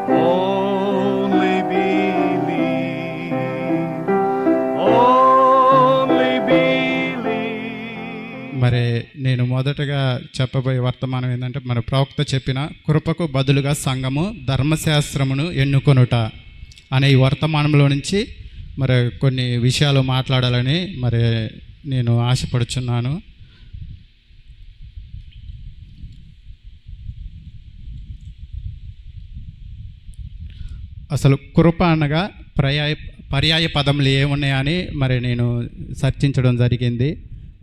Only believe. Only believe. మరి నేను మొదటగా చెప్పబోయే వర్తమానం ఏంటంటే, మన ప్రవక్త చెప్పిన కృపకు బదులుగా సంఘము ధర్మశాస్త్రమును ఎన్నుకొనుట అనే ఈ వర్తమానంలో నుంచి మరి కొన్ని విషయాలు మాట్లాడాలని మరి నేను ఆశపడుచున్నాను. అసలు కృప అనగా పర్యాయ పదములు ఏమున్నాయని మరి నేను చర్చించడం జరిగింది.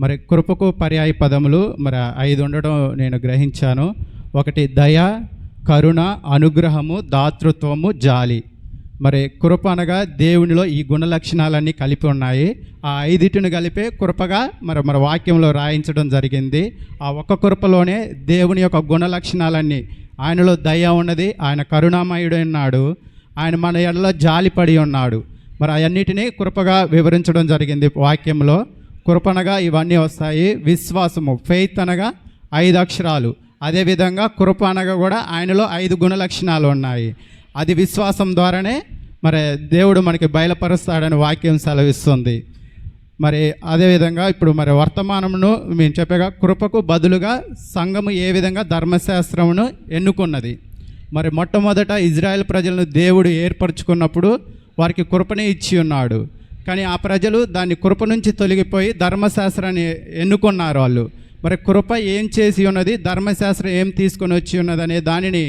మరి కృపకు పర్యాయ పదములు మరి 5 ఉండడం నేను గ్రహించాను. ఒకటి దయ, కరుణ, అనుగ్రహము, దాతృత్వము, జాలి. మరి కృప అనగా దేవునిలో ఈ గుణ లక్షణాలన్నీ కలిపి ఉన్నాయి. ఆ 5టిని కలిపే కృపగా మరి వాక్యంలో రాయించడం జరిగింది. ఆ ఒక్క కృపలోనే దేవుని యొక్క గుణ లక్షణాలన్నీ, ఆయనలో దయ ఉన్నది, ఆయన కరుణామయుడు ఉన్నాడు, ఆయన మన ఎడలో జాలిపడి ఉన్నాడు. మరి అవన్నిటినీ కృపగా వివరించడం జరిగింది వాక్యంలో. కృప అనగా ఇవన్నీ వస్తాయి. విశ్వాసము, ఫెయిత్ అనగా 5 అక్షరాలు. అదేవిధంగా కృప అనగా కూడా ఆయనలో 5 గుణ లక్షణాలు ఉన్నాయి. అది విశ్వాసం ద్వారానే మరి దేవుడు మనకి బయలుపరుస్తాడని వాక్యం సెలవిస్తుంది. మరి అదేవిధంగా ఇప్పుడు మరి వర్తమానమును మేము చెప్పగా కృపకు బదులుగా సంఘము ఏ విధంగా ధర్మశాస్త్రమును ఎన్నుకున్నది. మరి మొట్టమొదట ఇజ్రాయెల్ ప్రజలను దేవుడు ఏర్పరచుకున్నప్పుడు వారికి కృపనే ఇచ్చి ఉన్నాడు. కానీ ఆ ప్రజలు దాన్ని కృప నుంచి తొలగిపోయి ధర్మశాస్త్రాన్ని ఎన్నుకున్నారు వాళ్ళు. మరి కృప ఏం చేసి ఉన్నది, ధర్మశాస్త్రం ఏం తీసుకొని వచ్చి ఉన్నది అనే దానిని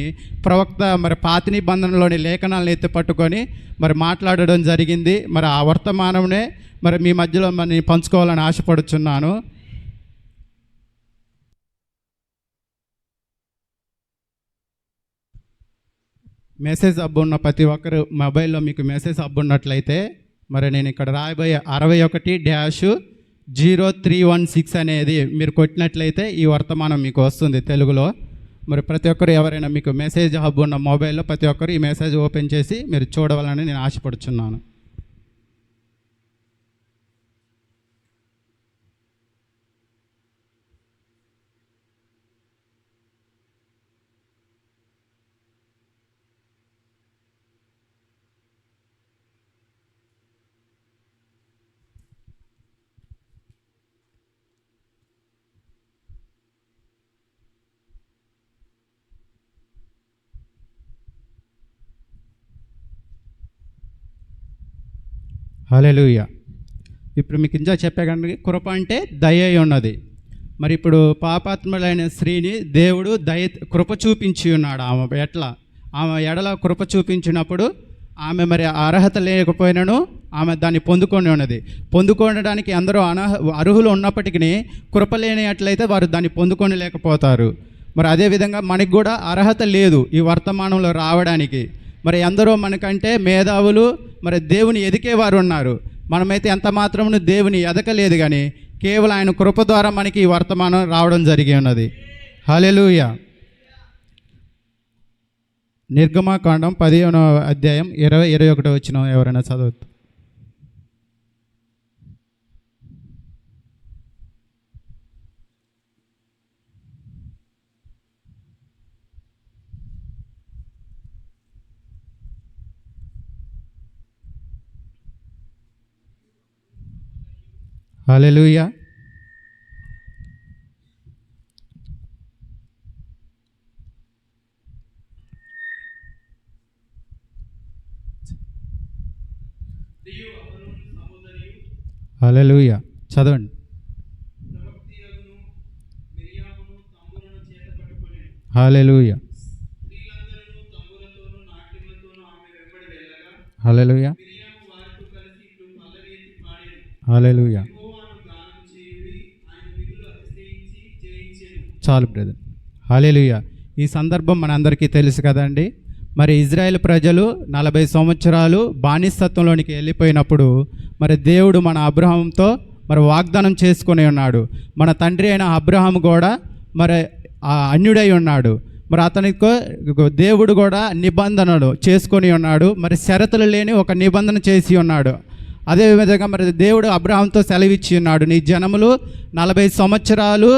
ప్రవక్త మరి పాత నిబంధనలోని లేఖనాలను ఎత్తి పట్టుకొని మరి మాట్లాడడం జరిగింది. మరి ఆ వర్తమానంనే మరి మీ మధ్యలో మరి పంచుకోవాలని ఆశపడుచున్నాను. మెసేజ్ హబ్ ఉన్న ప్రతి ఒక్కరు మొబైల్లో మీకు మెసేజ్ హబ్ ఉన్నట్లయితే మరి నేను ఇక్కడ రాయబోయే 61-0316 అనేది మీరు కొట్టినట్లయితే ఈ వర్తమానం మీకు వస్తుంది తెలుగులో. మరి ప్రతి ఒక్కరు ఎవరైనా మీకు మెసేజ్ హబ్ ఉన్న మొబైల్లో ప్రతి ఒక్కరు ఈ మెసేజ్ ఓపెన్ చేసి మీరు చూడవాలని నేను ఆశపడుచున్నాను. హల్లెలూయా. ఇప్పుడు మీకు ఇంకా చెప్పే కానీ కృప అంటే దయ ఉన్నది. మరి ఇప్పుడు పాపాత్ములైన స్త్రీని దేవుడు కృప చూపించి ఉన్నాడు. ఆమె ఎడల కృప చూపించినప్పుడు ఆమె మరి అర్హత లేకపోయినను ఆమె దాన్ని పొందుకొని ఉన్నది. పొందుకోవడానికి అందరూ అర్హులు ఉన్నప్పటికీ కృప లేనట్లయితే వారు దాన్ని పొందుకొని లేకపోతారు. మరి అదేవిధంగా మనకి కూడా అర్హత లేదు ఈ వర్తమానంలో రావడానికి. మరి ఎందరో మనకంటే మేధావులు మరి దేవుని ఎదికేవారు ఉన్నారు. మనమైతే ఎంత మాత్రమును దేవుని ఎదకలేదు, కానీ కేవలం ఆయన కృప ద్వారా మనకి ఈ వర్తమానం రావడం జరిగి ఉన్నది. హల్లెలూయా. నిర్గమకాండం 15వ అధ్యాయం 20-21 వచనం ఎవరైనా చదవచ్చు. హల్లెలూయా. హల్లెలూయా. చదవండి. హల్లెలూయా. హల్లెలూయా. హల్లెలూయా. చాలు బ్రదర్. హల్లెలూయా. ఈ సందర్భం మనందరికీ తెలుసు కదండి. మరి ఇజ్రాయెల్ ప్రజలు 40 సంవత్సరాలు బానిసత్వంలోనికి వెళ్ళిపోయినప్పుడు మరి దేవుడు మన అబ్రహాంతో మరి వాగ్దానం చేసుకొని ఉన్నాడు. మన తండ్రి అయిన అబ్రహాం కూడా మరి అన్యుడై ఉన్నాడు. మరి అతనికి దేవుడు కూడా నిబంధనలు చేసుకొని ఉన్నాడు. మరి షరతులు లేని ఒక నిబంధన చేసి ఉన్నాడు. అదేవిధంగా మరి దేవుడు అబ్రహాంతో సెలవిచ్చి ఉన్నాడు, నీ జనములు 40 సంవత్సరాలు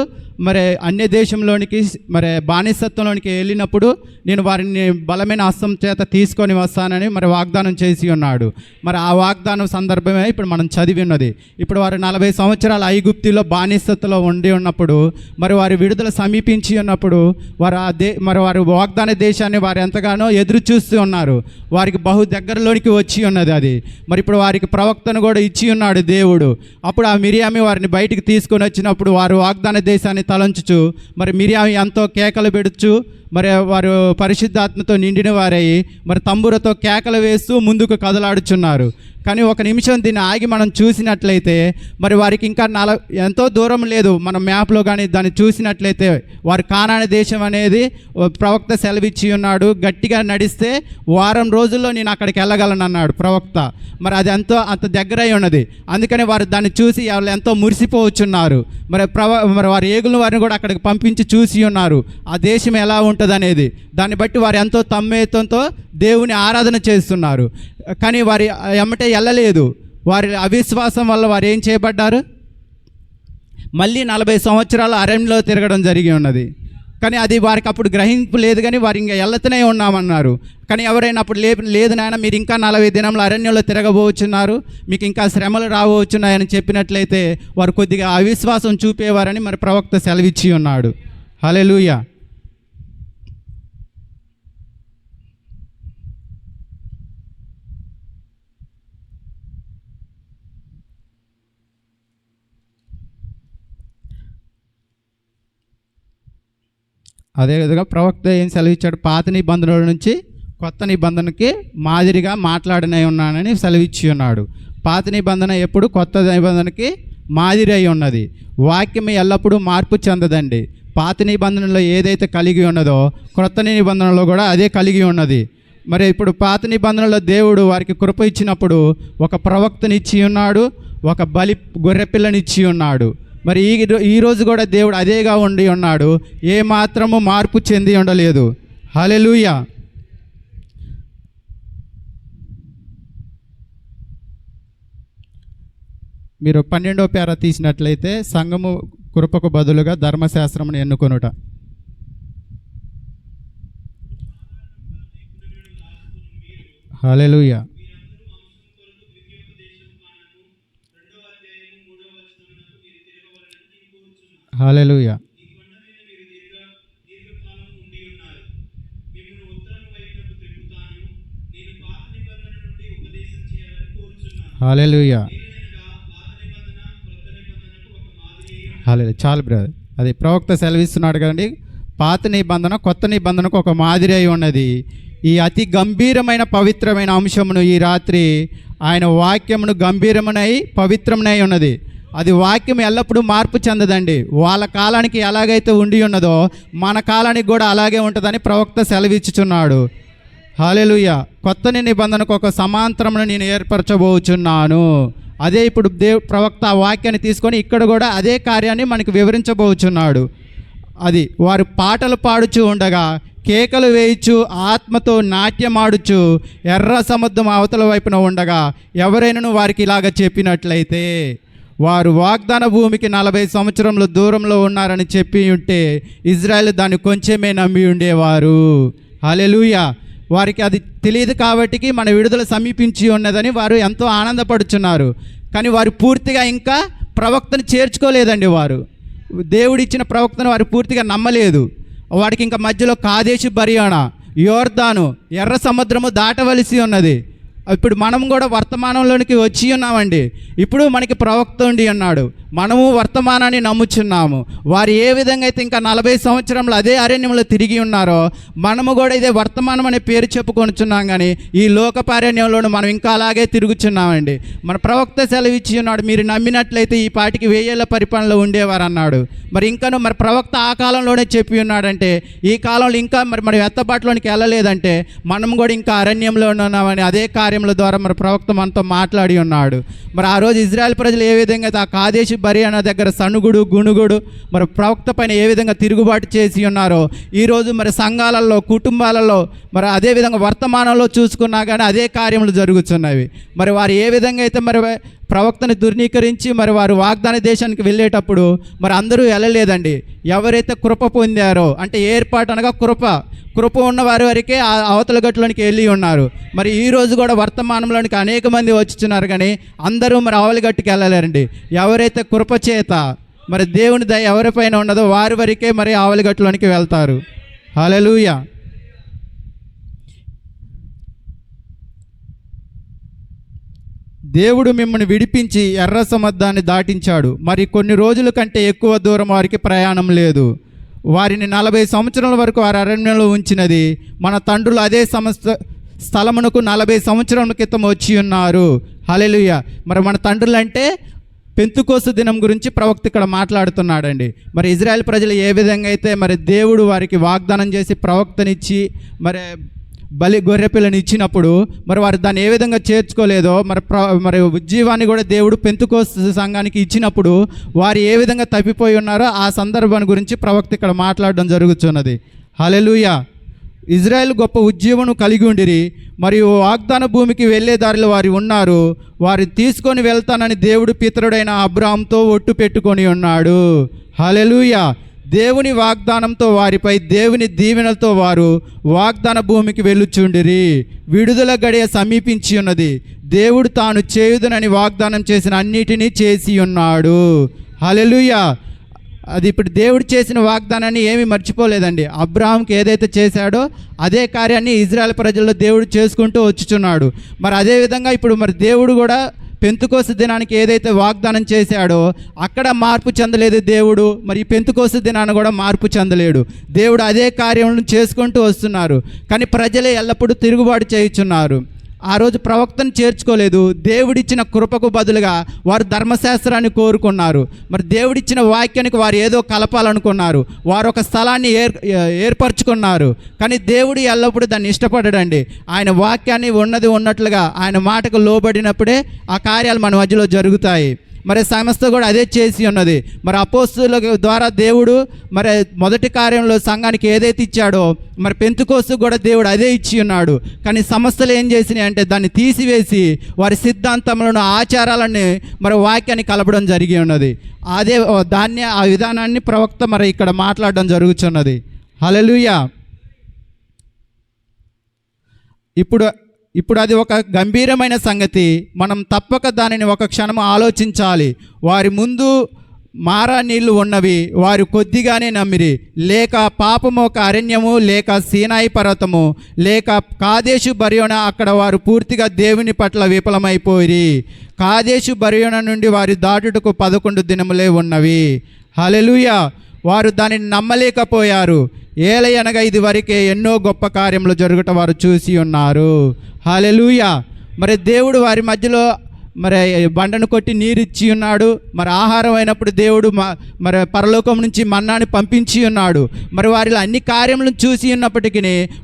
మరి అన్య దేశంలోనికి మరి బానిసత్వంలోనికి వెళ్ళినప్పుడు నేను వారిని బలమైన హస్తం చేత తీసుకొని వస్తానని మరి వాగ్దానం చేసి ఉన్నాడు. మరి ఆ వాగ్దానం సందర్భమే ఇప్పుడు మనం చదివి ఉన్నది. ఇప్పుడు వారు 40 సంవత్సరాలు ఐగుప్తులో బానిసత్వంలో ఉండి ఉన్నప్పుడు మరి వారి విడుదల సమీపించి ఉన్నప్పుడు వారు మరి వారు వాగ్దాన దేశాన్ని వారు ఎంతగానో ఎదురు చూస్తూ ఉన్నారు. వారికి బహు దగ్గరలోనికి వచ్చి ఉన్నది అది. మరి ఇప్పుడు వారికి ప్రవక్తను కూడా ఇచ్చి ఉన్నాడు దేవుడు. అప్పుడు ఆ మిరియామి వారిని బయటికి తీసుకొని వచ్చినప్పుడు వారు వాగ్దాన దేశాన్ని తలంచుచు మరి మిరియామి ఎంతో కేకలు పెడుచు మరి వారు పరిశుద్ధాత్మతో నిండిన వారై మరి తంబురతో కేకలు వేస్తూ ముందుకు కదలాడుచున్నారు. కానీ ఒక నిమిషం దీన్ని ఆగి మనం చూసినట్లయితే మరి వారికి ఇంకా ఎంతో దూరం లేదు. మనం మ్యాప్లో కానీ దాన్ని చూసినట్లయితే వారు కానాని దేశం అనేది ప్రవక్త సెలవిచ్చి ఉన్నాడు. గట్టిగా నడిస్తే వారం రోజుల్లో నేను అక్కడికి వెళ్ళగలను అన్నాడు ప్రవక్త. మరి అది అంత దగ్గరై ఉన్నది. అందుకని వారు దాన్ని చూసి వాళ్ళు ఎంతో మురిసిపోవచ్చున్నారు. మరి వారి ఏగులను వారిని కూడా అక్కడికి పంపించి చూసి ఉన్నారు ఆ దేశం ఎలా ఉంటుంది అనేది. దాన్ని బట్టి వారు ఎంతో తమ్మేతంతో దేవుని ఆరాధన చేస్తున్నారు. కానీ వారి ఎమ్మటే వెళ్ళలేదు. వారి అవిశ్వాసం వల్ల వారు ఏం చేయబడ్డారు? మళ్ళీ 40 సంవత్సరాలు అరణ్యంలో తిరగడం జరిగి ఉన్నది. కానీ అది వారికి అప్పుడు గ్రహింపు లేదు. కానీ వారు ఇంకా వెళ్తూనే ఉన్నామన్నారు. కానీ ఎవరైనా అప్పుడు లేదు నాయన, మీరు ఇంకా 40 దినంలో అరణ్యంలో తిరగబోచున్నారు, మీకు ఇంకా శ్రమలు రాబోచున్నాయని చెప్పినట్లయితే వారు కొద్దిగా అవిశ్వాసం చూపేవారని మరి ప్రవక్త సెలవిచ్చి ఉన్నాడు. హల్లెలూయా. అదేవిధంగా ప్రవక్త ఏం సెలవిచ్చాడు? పాత నిబంధనల నుంచి కొత్త నిబంధనకి మాదిరిగా మాట్లాడనే ఉన్నానని సెలవిచ్చి ఉన్నాడు. పాత నిబంధన ఎప్పుడు కొత్త నిబంధనకి మాదిరి అయి ఉన్నది. వాక్యం ఎల్లప్పుడూ మార్పు చెందదండి. పాత నిబంధనలో ఏదైతే కలిగి ఉన్నదో కొత్త నిబంధనలో కూడా అదే కలిగి ఉన్నది. మరి ఇప్పుడు పాత నిబంధనలో దేవుడు వారికి కృప ఇచ్చినప్పుడు ఒక ప్రవక్తనిచ్చి ఉన్నాడు, ఒక గొర్రెపిల్లనిచ్చి ఉన్నాడు. మరి ఈరోజు కూడా దేవుడు అదేగా ఉండి ఉన్నాడు. ఏ మాత్రము మార్పు చెంది ఉండలేదు. హల్లెలూయా. మీరు 12వ పేర తీసినట్లయితే సంఘము కృపకు బదులుగా ధర్మశాస్త్రమును ఎన్నుకొనుట. హల్లెలూయా. హల్లెలూయా. హల్లెలూయా. హల్లెలూయా. చాలు బ్రదర్, అది ప్రవక్త సెలవిస్తున్నాడు కదండి. పాత నిబంధన కొత్త నిబంధనకు ఒక మాదిరి అయి ఉన్నది. ఈ అతి గంభీరమైన పవిత్రమైన అంశమును ఈ రాత్రి ఆయన వాక్యమును గంభీరమునై పవిత్రమునై ఉన్నది. అది వాక్యం ఎల్లప్పుడూ మార్పు చెందదండి. వాళ్ళ కాలానికి ఎలాగైతే ఉండి ఉన్నదో మన కాలానికి కూడా అలాగే ఉంటుందని ప్రవక్త సెలవిచ్చుచున్నాడు. హల్లెలూయా. కొత్త నిబంధనకు ఒక సమాంతరమును నేను ఏర్పరచబోచున్నాను. అదే ఇప్పుడు ప్రవక్త ఆ వాక్యాన్ని తీసుకొని ఇక్కడ కూడా అదే కార్యాన్ని మనకు వివరించబోచున్నాడు. అది వారు పాటలు పాడుచు ఉండగా, కేకలు వేయిచు, ఆత్మతో నాట్యమాడుచు ఎర్ర సముద్రం అవతల వైపున ఉండగా ఎవరైనాను వారికి ఇలాగ చెప్పినట్లయితే, వారు వాగ్దాన భూమికి 40 సంవత్సరముల దూరంలో ఉన్నారని చెప్పి ఉంటే ఇజ్రాయెల్ దాన్ని కొంచెమే నమ్మి ఉండేవారు. హల్లెలూయా. వారికి అది తెలియదు కాబట్టి మన విడుదల సమీపించి ఉన్నదని వారు ఎంతో ఆనందపడుచున్నారు. కానీ వారు పూర్తిగా ఇంకా ప్రవక్తను చేర్చుకోలేదండి. వారు దేవుడిచ్చిన ప్రవక్తను వారు పూర్తిగా నమ్మలేదు. వాడికి ఇంకా మధ్యలో కాదేశు బర్యానా, యోర్దాను, ఎర్ర సముద్రము దాటవలసి ఉన్నది. ఇప్పుడు మనం కూడా వర్తమానంలోనికి వచ్చి ఉన్నామండి. ఇప్పుడు మనకి ప్రవక్త ఉండి ఉన్నాడు, మనము వర్తమానాన్ని నమ్ముచున్నాము. వారు ఏ విధంగా అయితే ఇంకా 40 సంవత్సరంలో అదే అరణ్యంలో తిరిగి ఉన్నారో మనము కూడా ఇదే వర్తమానం అనే పేరు చెప్పుకొనుచున్నాం. కానీ ఈ లోకపారణ్యంలోనూ మనం ఇంకా అలాగే తిరుగుచున్నామండి. మన ప్రవక్త సెలవిచ్చి ఉన్నాడు, మీరు నమ్మినట్లయితే ఈ పాటికి 1000 ఏళ్ల పరిపాలనలో ఉండేవారు అన్నాడు. మరి ఇంకాను మరి ప్రవక్త ఆ కాలంలోనే చెప్పి ఉన్నాడంటే ఈ కాలంలో ఇంకా మరి ఎత్తబాటులోనికి వెళ్ళలేదంటే మనం కూడా ఇంకా అరణ్యంలో ఉన్నామని అదే కార్యముల ద్వారా మరి ప్రవక్త మనతో మాట్లాడి ఉన్నాడు. మరి ఆ రోజు ఇజ్రాయెల్ ప్రజలు ఏ విధంగా అయితే ఆ కాదేశు బర్యానా దగ్గర సణుగుడు గుణుగుడు మరి ప్రవక్త పైన ఏ విధంగా తిరుగుబాటు చేసి ఉన్నారో ఈరోజు మరి సంఘాలలో, కుటుంబాలలో మరి అదేవిధంగా వర్తమానంలో చూసుకున్నా కానీ అదే కార్యములు జరుగుతున్నవి. మరి వారు ఏ విధంగా అయితే మరి ప్రవక్తని ధృవీకరించి మరి వారు వాగ్దాన దేశానికి వెళ్ళేటప్పుడు మరి అందరూ వెళ్ళలేదండి. ఎవరైతే కృప పొందారో, అంటే ఏర్పాటు అనగా కృప ఉన్న వారి వరకే ఆ అవతల గట్టులోనికి వెళ్ళి ఉన్నారు. మరి ఈరోజు కూడా వర్తమానంలోనికి అనేక మంది వచ్చుచున్నారు, కానీ అందరూ మరి అవతల గట్టుకి వెళ్ళలేరండి. ఎవరైతే కృప చేత మరి దేవుని దయ ఎవరిపైన ఉన్నదో వారి వరకే మరి అవతల గట్టులోనికి వెళ్తారు. హల్లెలూయా. దేవుడు మిమ్మల్ని విడిపించి ఎర్ర సముద్రాన్ని దాటించాడు. మరి కొన్ని రోజుల కంటే ఎక్కువ దూరం వారికి ప్రయాణం లేదు. వారిని 40 సంవత్సరాల వరకు వారి అరణ్యంలో ఉంచినది. మన తండ్రులు అదే స్థలమునకు 40 సంవత్సరాల క్రితం వచ్చి ఉన్నారు. హల్లెలూయా. మరి మన తండ్రులు అంటే పెంతుకోస్తు దినం గురించి ప్రవక్త ఇక్కడ మాట్లాడుతున్నాడండి. మరి ఇజ్రాయెల్ ప్రజలు ఏ విధంగా అయితే మరి దేవుడు వారికి వాగ్దానం చేసి ప్రవక్తనిచ్చి మరి బలి గొర్రెపిల్లని ఇచ్చినప్పుడు మరి వారు దాన్ని ఏ విధంగా చేర్చుకోలేదో మరి ఉజ్జీవాన్ని కూడా దేవుడు పెంతుకోస్తు సంఘానికి ఇచ్చినప్పుడు వారు ఏ విధంగా తప్పిపోయి ఉన్నారో ఆ సందర్భాన్ని గురించి ప్రవక్త ఇక్కడ మాట్లాడడం జరుగుతున్నది. హల్లెలూయా. ఇజ్రాయెల్ గొప్ప ఉజ్జీవను కలిగి ఉండిరి, మరియు వాగ్దాన భూమికి వెళ్ళే దారిలో వారు ఉన్నారు. వారిని తీసుకొని వెళ్తానని దేవుడు పితరుడైన అబ్రాహాముతో ఒట్టు పెట్టుకొని ఉన్నాడు. హల్లెలూయా. దేవుని వాగ్దానంతో వారిపై దేవుని దీవెనలతో వారు వాగ్దాన భూమికి వెళ్ళుచుండిరి. విడుదల గడియ సమీపించి ఉన్నది. దేవుడు తాను చేయుదునని వాగ్దానం చేసిన అన్నిటినీ చేసి ఉన్నాడు. హల్లెలూయా. అది ఇప్పుడు దేవుడు చేసిన వాగ్దానాన్ని ఏమీ మర్చిపోలేదండి. అబ్రాహాంకి ఏదైతే చేశాడో అదే కార్యాన్ని ఇజ్రాయెల్ ప్రజల్లో దేవుడు చేసుకుంటూ వచ్చుచున్నాడు. మరి అదేవిధంగా ఇప్పుడు మరి దేవుడు కూడా పెంతుకోస్తు దినానికి ఏదైతే వాగ్దానం చేశాడో అక్కడ మార్పు చెందలేదు దేవుడు. మరి ఈ పెంతుకోస్తు దినాన్ని కూడా మార్పు చెందలేడు దేవుడు. అదే కార్యములను చేసుకుంటూ వస్తున్నారు, కానీ ప్రజలే ఎల్లప్పుడూ తిరుగుబాటు చేయుచున్నారు. ఆ రోజు ప్రవక్తను చేర్చుకోలేదు. దేవుడిచ్చిన కృపకు బదులుగా వారు ధర్మశాస్త్రాన్ని కోరుకున్నారు. మరి దేవుడిచ్చిన వాక్యానికి వారు ఏదో కలపాలనుకున్నారు. వారు ఒక స్థలాన్ని ఏర్పరచుకున్నారు, కానీ దేవుడు ఎల్లప్పుడూ దాన్ని ఇష్టపడడండి. ఆయన వాక్యాన్ని ఉన్నది ఉన్నట్లుగా ఆయన మాటకు లోబడినప్పుడే ఆ కార్యాలు మన మధ్యలో జరుగుతాయి. మరి సంస్థ కూడా అదే చేసి ఉన్నది. మరి అపోస్తుల ద్వారా దేవుడు మరి మొదటి కార్యంలో సంఘానికి ఏదైతే ఇచ్చాడో మరి పెంతుకోస్తు కూడా దేవుడు అదే ఇచ్చి ఉన్నాడు. కానీ సంస్థలు ఏం చేసినాయి అంటే దాన్ని తీసివేసి వారి సిద్ధాంతములను ఆచారాలని మరి వాక్యాన్ని కలపడం జరిగి ఉన్నది. అదే ఆ విధానాన్ని ప్రవక్త మరి ఇక్కడ మాట్లాడడం జరుగుతున్నది. హల్లెలూయా. ఇప్పుడు అది ఒక గంభీరమైన సంగతి. మనం తప్పక దానిని ఒక క్షణం ఆలోచించాలి. వారి ముందు మారా నీళ్లు ఉన్నవి, వారు కొద్దిగానే నమ్మిరి. లేక పాపము ఒక అరణ్యము, లేక సీనాయి పర్వతము, లేక కాదేశు బర్యోన, అక్కడ వారు పూర్తిగా దేవుని పట్ల విఫలమైపోయి. కాదేశు బర్యోన నుండి వారి దాటుటకు 11 దినములే ఉన్నవి. హల్లెలూయా. వారు దానిని నమ్మలేకపోయారు. ఏలయనగా ఇది వరకే ఎన్నో గొప్ప కార్యములు జరుగుట వారు చూసి ఉన్నారు. హల్లెలూయా. మరి దేవుడు వారి మధ్యలో మరి బండను కొట్టి నీరిచ్చి ఉన్నాడు. మరి ఆహారం అయినప్పుడు దేవుడు మరి పరలోకం నుంచి మన్నాని పంపించి ఉన్నాడు. మరి వారిలో అన్ని కార్యములను చూసి ఉన్నప్పటికీ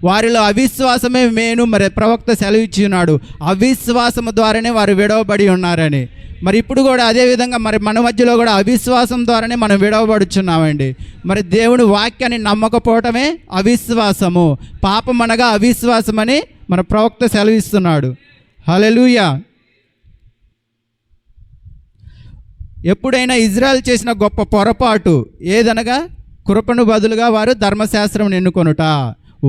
వారిలో అవిశ్వాసమే మేను మరి ప్రవక్త సెలవిచ్చి ఉన్నాడు. అవిశ్వాసము ద్వారానే వారు విడవబడి ఉన్నారని. మరి ఇప్పుడు కూడా అదేవిధంగా మరి మన మధ్యలో కూడా అవిశ్వాసం ద్వారానే మనం విడవబడుచున్నామండి. మరి దేవుని వాక్యాన్ని నమ్మకపోవటమే అవిశ్వాసము. పాపం అనగా అవిశ్వాసం అని మన ప్రవక్త సెలవిస్తున్నాడు. హల్లెలూయా. ఎప్పుడైనా ఇజ్రాయెల్ చేసిన గొప్ప పొరపాటు ఏదనగా కృపను బదులుగా వారు ధర్మశాస్త్రం ఎన్నుకొనుట.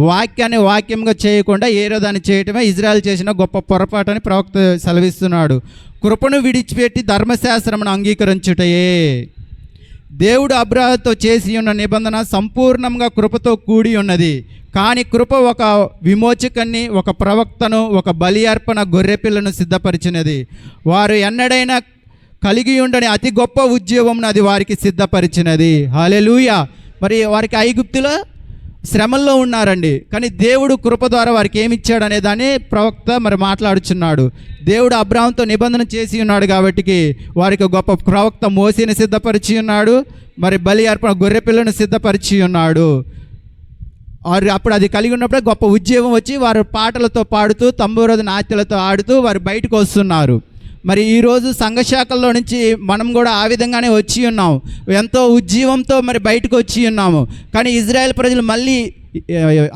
వాక్యాన్ని వాక్యంగా చేయకుండా ఏదో దాన్ని చేయటమే ఇజ్రాయెల్ చేసిన గొప్ప పొరపాటు అని ప్రవక్త సెలవిస్తున్నాడు. కృపను విడిచిపెట్టి ధర్మశాస్త్రమును అంగీకరించుటయే. దేవుడు అబ్రాహాముతో చేసి ఉన్న నిబంధన సంపూర్ణంగా కృపతో కూడి ఉన్నది. కానీ కృప ఒక విమోచకుని, ఒక ప్రవక్తను, ఒక బలి అర్పణ గొర్రెపిల్లను సిద్ధపరిచినది. వారు ఎన్నడైనా కలిగి ఉండని అతి గొప్ప ఉద్యోగం అది వారికి సిద్ధపరిచినది. హల్లెలూయా. మరి వారికి ఐగుప్తులో శ్రమల్లో ఉన్నారండి, కానీ దేవుడు కృప ద్వారా వారికి ఏమి ఇచ్చాడు అనే దాన్ని ప్రవక్త మరి మాట్లాడుచున్నాడు. దేవుడు అబ్రాహాముతో నిబంధన చేసి ఉన్నాడు కాబట్టి వారికి గొప్ప ప్రవక్త మోసేని సిద్ధపరిచి ఉన్నాడు. మరి బలి అర్పణ గొర్రెపిల్లను సిద్ధపరిచి ఉన్నాడు. వారు అప్పుడు అది కలిగి ఉన్నప్పుడే గొప్ప ఉద్యోగం వచ్చి వారు పాటలతో పాడుతూ తంబూర నాట్యాలతో ఆడుతూ వారు బయటకు వస్తున్నారు. మరి ఈరోజు సంఘశాఖల్లో నుంచి మనం కూడా ఆ విధంగానే వచ్చి ఉన్నాం. ఎంతో ఉజ్జీవంతో మరి బయటకు వచ్చి ఉన్నాము. కానీ ఇజ్రాయెల్ ప్రజలు మళ్ళీ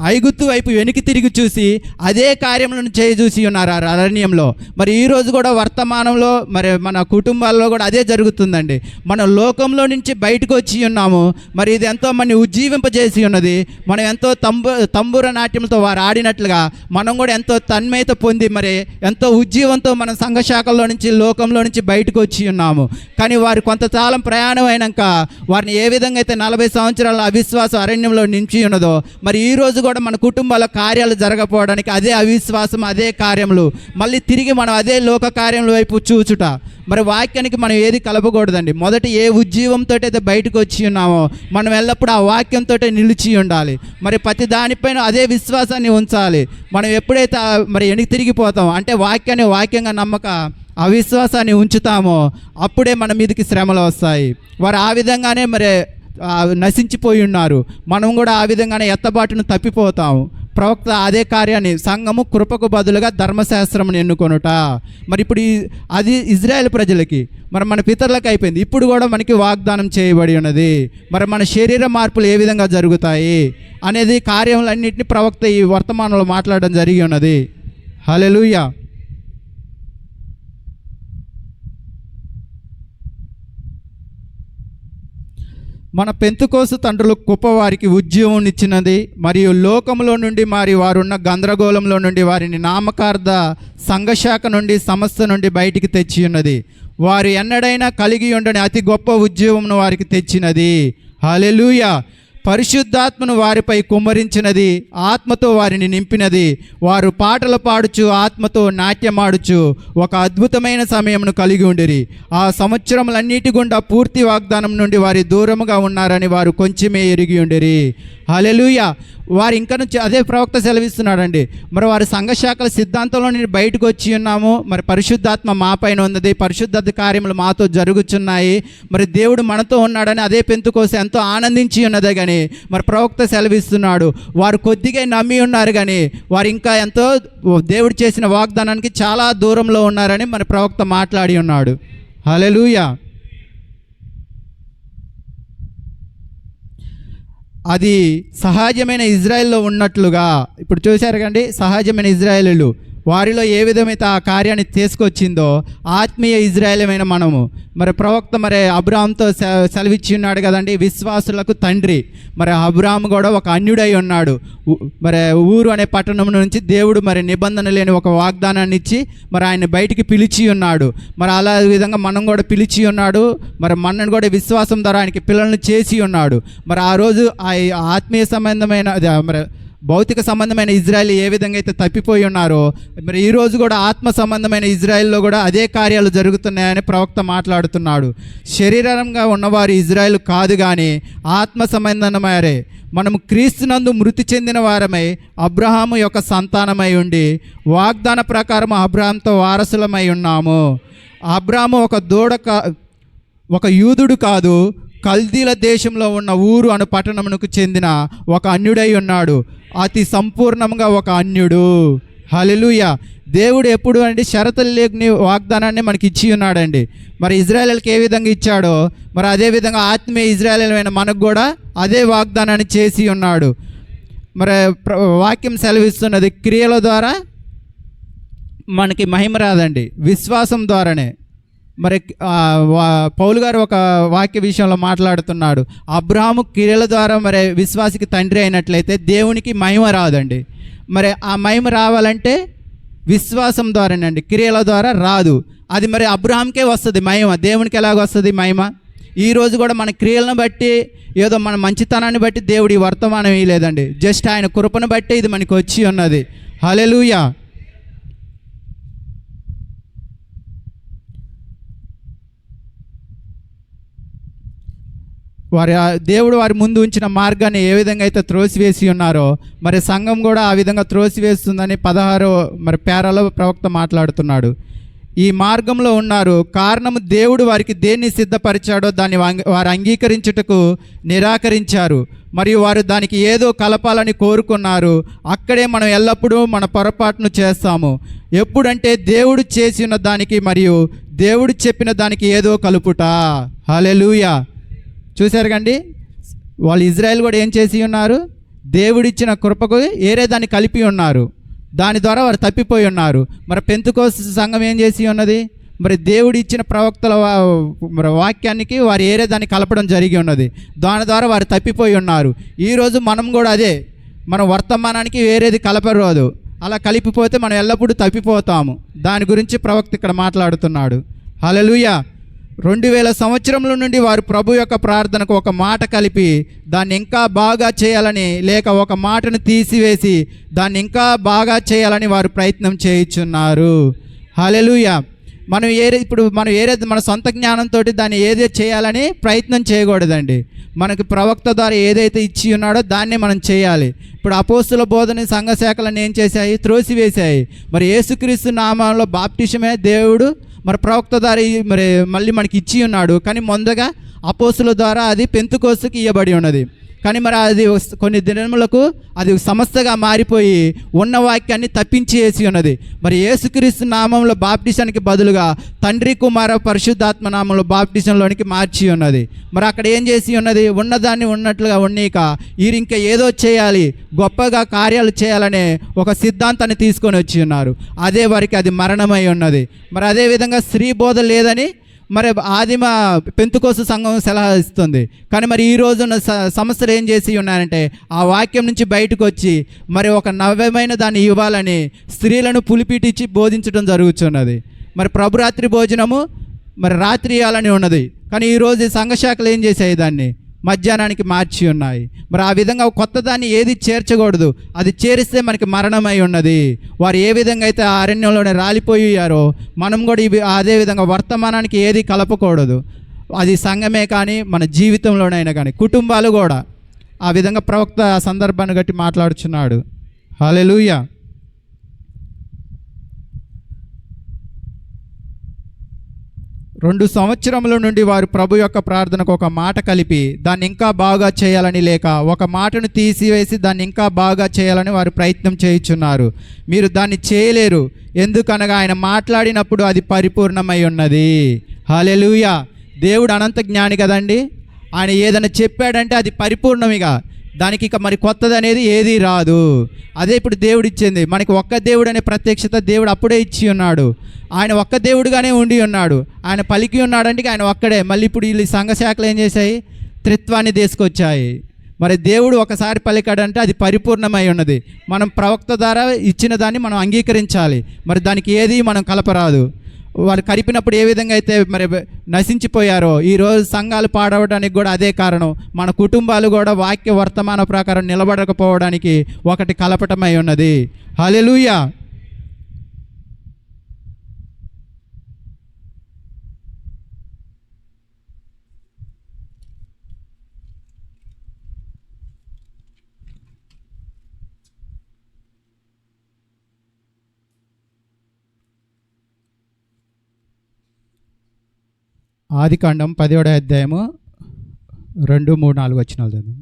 ఐగుప్తు వైపు వెనక్కి తిరిగి చూసి అదే కార్యములను చూసి ఉన్నారు ఆ అరణ్యంలో. మరి ఈరోజు కూడా వర్తమానంలో మరి మన కుటుంబాల్లో కూడా అదే జరుగుతుందండి. మనం లోకంలో నుంచి బయటకు వచ్చి ఉన్నాము. మరి ఇది ఎంతో మంది ఉజ్జీవింపజేసి ఉన్నది. మనం ఎంతో తంబుర నాట్యంతో వారు ఆడినట్లుగా మనం కూడా ఎంతో తన్మయత పొంది మరి ఎంతో ఉజ్జీవంతో మనం సంఘశాఖల్లో నుంచి లోకంలో నుంచి బయటకు వచ్చి ఉన్నాము. కానీ వారు కొంతకాలం ప్రయాణం అయినాక వారిని ఏ విధంగా అయితే 40 సంవత్సరాల అవిశ్వాసం అరణ్యంలో నిలిచి ఉన్నదో, మరి ఈరోజు కూడా మన కుటుంబాల కార్యాలు జరగకపోవడానికి అదే అవిశ్వాసం, అదే కార్యములు, మళ్ళీ తిరిగి మనం అదే లోక కార్యముల వైపు చూచుట. మరి వాక్యానికి మనం ఏది కలపకూడదండి. మొదట ఏ ఉజ్జీవంతో అయితే బయటకు వచ్చి ఉన్నామో మనం ఎల్లప్పుడూ ఆ వాక్యంతో నిలిచి ఉండాలి. మరి ప్రతి దానిపైన అదే విశ్వాసాన్ని ఉంచాలి. మనం ఎప్పుడైతే మరి వెనక్కి తిరిగిపోతాం అంటే వాక్యాన్ని వాక్యంగా నమ్మక అవిశ్వాసాన్ని ఉంచుతామో అప్పుడే మన మీదకి శ్రమలు వస్తాయి. వారు ఆ విధంగానే మరి నశించిపోయి ఉన్నారు. మనం కూడా ఆ విధంగానే ఎత్తబాటును తప్పిపోతాము. ప్రవక్త అదే కార్యాన్ని సంఘము కృపకు బదులుగా ధర్మశాస్త్రమును ఎన్నుకొనుట. మరి ఇప్పుడు అది ఇజ్రాయెల్ ప్రజలకి, మరి మన పితరులకు అయిపోయింది. ఇప్పుడు కూడా మనకి వాగ్దానం చేయబడి ఉన్నది. మరి మన శరీర మార్పులు ఏ విధంగా జరుగుతాయి అనేది కార్యములన్నింటినీ ప్రవక్త ఈ వర్తమానంలో మాట్లాడడం జరిగి ఉన్నది. హల్లెలూయా. మన పెంతుకోసు తండ్రులు గొప్ప వారికి ఉద్యోగం ఇచ్చినది. మరియు లోకంలో నుండి మరి వారున్న గందరగోళంలో నుండి వారిని నామకార్థ సంఘశాఖ నుండి సంస్థ నుండి బయటికి తెచ్చి ఉన్నది. వారు ఎన్నడైనా కలిగి ఉండని అతి గొప్ప ఉద్యోగంను వారికి తెచ్చినది. హల్లెలూయా. పరిశుద్ధాత్మను వారిపై కుమ్మరించినది, ఆత్మతో వారిని నింపినది. వారు పాటలు పాడుచు ఆత్మతో నాట్యమాడుచు ఒక అద్భుతమైన సమయమును కలిగి ఉండిరి. ఆ సంవత్సరములన్నిటి గుండా పూర్తి వాగ్దానం నుండి వారి దూరముగా ఉన్నారని వారు కొంచెమే ఎరిగి ఉండిరి. హల్లెలూయా. వారు ఇంకా నుంచి అదే ప్రవక్త సెలవిస్తున్నాడండి. మరి వారి సంఘశాఖల సిద్ధాంతంలో నేను బయటకు వచ్చి ఉన్నాము. మరి పరిశుద్ధాత్మ మా పైన ఉన్నది, పరిశుద్ధ కార్యములు మాతో జరుగుచున్నాయి. మరి దేవుడు మనతో ఉన్నాడని అదే పెంతుకోస ఎంతో ఆనందించి ఉన్నదే కానీ మరి ప్రవక్త సెలవిస్తున్నాడు వారు కొద్దిగా నమ్మి ఉన్నారు కానీ వారు ఇంకా ఎంతో దేవుడు చేసిన వాగ్దానానికి చాలా దూరంలో ఉన్నారని మరి ప్రవక్త మాట్లాడి ఉన్నాడు. హల్లెలూయా. అది సహజమైన ఇజ్రాయెల్లో ఉన్నట్లుగా ఇప్పుడు చూశారు కండి. సహజమైన ఇజ్రాయేలీలు వారిలో ఏ విధమైతే ఆ కార్యాన్ని తీసుకొచ్చిందో ఆత్మీయ ఇజ్రాయేలమైన మనము మరి ప్రవక్త మరి అబ్రాహాంతో సెలవిచ్చి ఉన్నాడు కదండి, విశ్వాసులకు తండ్రి. మరి అబ్రాహాము కూడా ఒక అన్యుడై ఉన్నాడు. మరి ఊరు అనే పట్టణం నుంచి దేవుడు మరి నిబంధన లేని ఒక వాగ్దానాన్ని ఇచ్చి మరి ఆయన బయటికి పిలిచి ఉన్నాడు. మరి అలా విధంగా మనం కూడా పిలిచి ఉన్నాడు. మరి మనను కూడా విశ్వాసం ద్వారా ఆయనకి పిల్లలను చేసి ఉన్నాడు. మరి ఆ రోజు ఆ ఆత్మీయ సంబంధమైన మరి భౌతిక సంబంధమైన ఇజ్రాయెల్ ఏ విధంగా అయితే తప్పిపోయి ఉన్నారో మరి ఈరోజు కూడా ఆత్మ సంబంధమైన ఇజ్రాయెల్లో కూడా అదే కార్యాలు జరుగుతున్నాయని ప్రవక్త మాట్లాడుతున్నాడు. శరీరంగా ఉన్నవారు ఇజ్రాయెల్ కాదు కానీ ఆత్మ సంబంధమయ్యారే. మనము క్రీస్తునందు మృతి చెందిన వారమై అబ్రహాము యొక్క సంతానమై ఉండి వాగ్దాన ప్రకారం అబ్రహాంతో వారసులమై ఉన్నాము. అబ్రహాము ఒక యూదుడు కాదు, కల్దీల దేశంలో ఉన్న ఊరు అను పట్టణమునకు చెందిన ఒక అన్యుడై ఉన్నాడు. అతి సంపూర్ణంగా ఒక అన్యుడు. హల్లెలూయా. దేవుడు ఎప్పుడు అంటే షరతులు లేని వాగ్దానాన్ని మనకి ఇచ్చి ఉన్నాడండి. మరి ఇజ్రాయేల్కి ఏ విధంగా ఇచ్చాడో మరి అదేవిధంగా ఆత్మీయ ఇజ్రాయేలైన మనకు కూడా అదే వాగ్దానాన్ని చేసి ఉన్నాడు. మరి వాక్యం సెలవిస్తున్నది క్రియల ద్వారా మనకి మహిమ రాదండి, విశ్వాసం ద్వారానే. మరి పౌలు గారు ఒక వాక్య విషయంలో మాట్లాడుతున్నాడు, అబ్రహాము క్రియల ద్వారా మరి విశ్వాసికి తండ్రి అయినట్లయితే దేవునికి మహిమ రాదండి. మరి ఆ మహిమ రావాలంటే విశ్వాసం ద్వారానండి, క్రియల ద్వారా రాదు. అది మరి అబ్రహాంకే వస్తుంది మహిమ, దేవునికి ఎలాగ వస్తుంది మహిమ? ఈరోజు కూడా మన క్రియలను బట్టి ఏదో మన మంచితనాన్ని బట్టి దేవుడు ఈ వర్తమానం ఇవ్వలేదండి, జస్ట్ ఆయన కృపను బట్టి ఇది మనకి వచ్చి ఉన్నది. హల్లెలూయా. దేవుడు వారి ముందు ఉంచిన మార్గాన్ని ఏ విధంగా అయితే త్రోసివేసి ఉన్నారో మరి సంఘం కూడా ఆ విధంగా త్రోసివేస్తుందని 16వ మరి పేరాలో ప్రవక్త మాట్లాడుతున్నాడు. ఈ మార్గంలో ఉన్నారు, కారణము దేవుడు వారికి దేన్ని సిద్ధపరిచాడో దాన్ని వారు అంగీకరించుటకు నిరాకరించారు. మరియు వారు దానికి ఏదో కలపాలని కోరుకున్నారు. అక్కడే మనం ఎల్లప్పుడూ మన పొరపాటును చేస్తాము. ఎప్పుడంటే దేవుడు చేసిన దానికి మరియు దేవుడు చెప్పిన దానికి ఏదో కలుపుట. హల్లెలూయా. చూశారు కండి, వాళ్ళు ఇజ్రాయెల్ కూడా ఏం చేసి ఉన్నారు, దేవుడిచ్చిన కృపకు ఏరే దాన్ని కలిపి ఉన్నారు. దాని ద్వారా వారు తప్పిపోయి ఉన్నారు. మరి పెంతెకోస్తు సంఘం ఏం చేసి ఉన్నది? మరి దేవుడు ఇచ్చిన ప్రవక్తల మరి వాక్యానికి వారు ఏరే దాన్ని కలపడం జరిగి ఉన్నది. దాని ద్వారా వారు తప్పిపోయి ఉన్నారు. ఈరోజు మనం కూడా అదే, మన వర్తమానానికి వేరేది కలపరాదు. అలా కలిపిపోతే మనం ఎల్లప్పుడూ తప్పిపోతాము. దాని గురించి ప్రవక్త ఇక్కడ మాట్లాడుతున్నాడు. హల్లెలూయా. 2000 సంవత్సరముల నుండి వారు ప్రభు యొక్క ప్రార్థనకు ఒక మాట కలిపి దాన్ని ఇంకా బాగా చేయాలని, లేక ఒక మాటను తీసివేసి దాన్ని ఇంకా బాగా చేయాలని వారు ప్రయత్నం చేయుచున్నారు. హల్లెలూయా. మనం మన సొంత జ్ఞానంతో దాన్ని ఏదే చేయాలని ప్రయత్నం చేయకూడదండి. మనకి ప్రవక్త ద్వారా ఏదైతే ఇచ్చి ఉన్నాడో దాన్నే మనం చేయాలి. ఇప్పుడు అపోస్తుల బోధన సంఘ శాఖలను ఏం చేశాయి? త్రోసివేశాయి. మరి యేసుక్రీస్తు నామంలో బాప్టిజమే దేవుడు మరి ప్రవక్త ద్వారా మళ్ళీ మనకి ఇచ్చి ఉన్నాడు. కానీ ముందుగా అపోస్తుల ద్వారా అది పెంతెకోస్తుకి ఇవ్వబడి ఉన్నది. కానీ మరి అది కొన్ని దినములకు అది సమస్తగా మారిపోయి ఉన్న వాక్యాన్ని తప్పించి వేసి ఉన్నది. మరి యేసుక్రీస్తు నామంలో బాప్టిజానికి బదులుగా తండ్రి కుమార పరిశుద్ధాత్మ నామంలో బాప్టిజంలోనికి మార్చి ఉన్నది. మరి అక్కడ ఏం చేసి ఉన్నది? ఉన్నదాన్ని ఉన్నట్లుగా ఉన్నీక ఇంకా ఏదో చేయాలి, గొప్పగా కార్యాలు చేయాలనే ఒక సిద్ధాంతాన్ని తీసుకొని వచ్చి ఉన్నారు. అదే వారికి అది మరణమై ఉన్నది. మరి అదేవిధంగా స్త్రీ బోధ లేదని మరి ఆదిమ పెంతెకోస్తు సంఘం సలహా ఇస్తుంది. కానీ మరి ఈ రోజున్న సమస్యలు ఏం చేసి ఉన్నారంటే ఆ వాక్యం నుంచి బయటకు వచ్చి మరి ఒక నవ్యమైన దాన్ని ఇవ్వాలని స్త్రీలను పులిపిటిచ్చి బోధించడం జరుగుతున్నది. మరి ప్రభురాత్రి భోజనము మరి రాత్రి ఇవ్వాలని ఉన్నది. కానీ ఈరోజు సంఘశాఖలు ఏం చేసాయి? దాన్ని మధ్యాహ్నానికి మార్చి ఉన్నాయి. మరి ఆ విధంగా కొత్త దాన్ని ఏది చేర్చకూడదు. అది చేరిస్తే మనకి మరణమై ఉన్నది. వారు ఏ విధంగా అయితే ఆ అరణ్యంలోనే రాలిపోయారో మనం కూడా అదే విధంగా వర్తమానానికి ఏది కలపకూడదు. అది సంఘమే కానీ మన జీవితంలోనైనా కానీ కుటుంబాలు కూడా ఆ విధంగా ప్రవక్త ఆ సందర్భాన్ని బట్టి మాట్లాడుచున్నాడు. హల్లెలూయా. రెండు సంవత్సరముల నుండి వారు ప్రభు యొక్క ప్రార్థనకు ఒక మాట కలిపి దాన్ని ఇంకా బాగా చేయాలని, లేక ఒక మాటను తీసివేసి దాన్ని ఇంకా బాగా చేయాలని వారు ప్రయత్నం చేయుచున్నారు. మీరు దాన్ని చేయలేరు, ఎందుకనగా ఆయన మాట్లాడినప్పుడు అది పరిపూర్ణమై ఉన్నది. హల్లెలూయా. దేవుడు అనంత జ్ఞాని కదండి. ఆయన ఏదైనా చెప్పాడంటే అది పరిపూర్ణమిగా, దానికి ఇక మరి కొత్తది అనేది ఏదీ రాదు. అదే ఇప్పుడు దేవుడు ఇచ్చింది మనకి. ఒక్క దేవుడు అనే ప్రత్యక్షత దేవుడు అప్పుడే ఇచ్చి ఉన్నాడు. ఆయన ఒక్క దేవుడుగానే ఉండి ఉన్నాడు. ఆయన పలికి ఉన్నాడంటే ఆయన ఒక్కడే. మళ్ళీ ఇప్పుడు వీళ్ళు సంఘశాఖలు ఏం చేశాయి? త్రిత్వాన్ని తీసుకొచ్చాయి. మరి దేవుడు ఒకసారి పలికాడంటే అది పరిపూర్ణమై ఉన్నది. మనం ప్రవక్త ద్వారా ఇచ్చిన దాన్ని మనం అంగీకరించాలి. మరి దానికి ఏది మనం కలపరాదు. వాళ్ళు కలిపినప్పుడు ఏ విధంగా అయితే మరి నశించిపోయారో ఈరోజు సంఘాలు పాడవడానికి కూడా అదే కారణం. మన కుటుంబాలు కూడా వాక్య వర్తమాన ప్రకారం నిలబడకపోవడానికి ఒకటి కలపటమై ఉన్నది. హల్లెలూయా. ఆదికాండం 10వ అధ్యాయము 2, 3, 4 వచనాలు చదువు.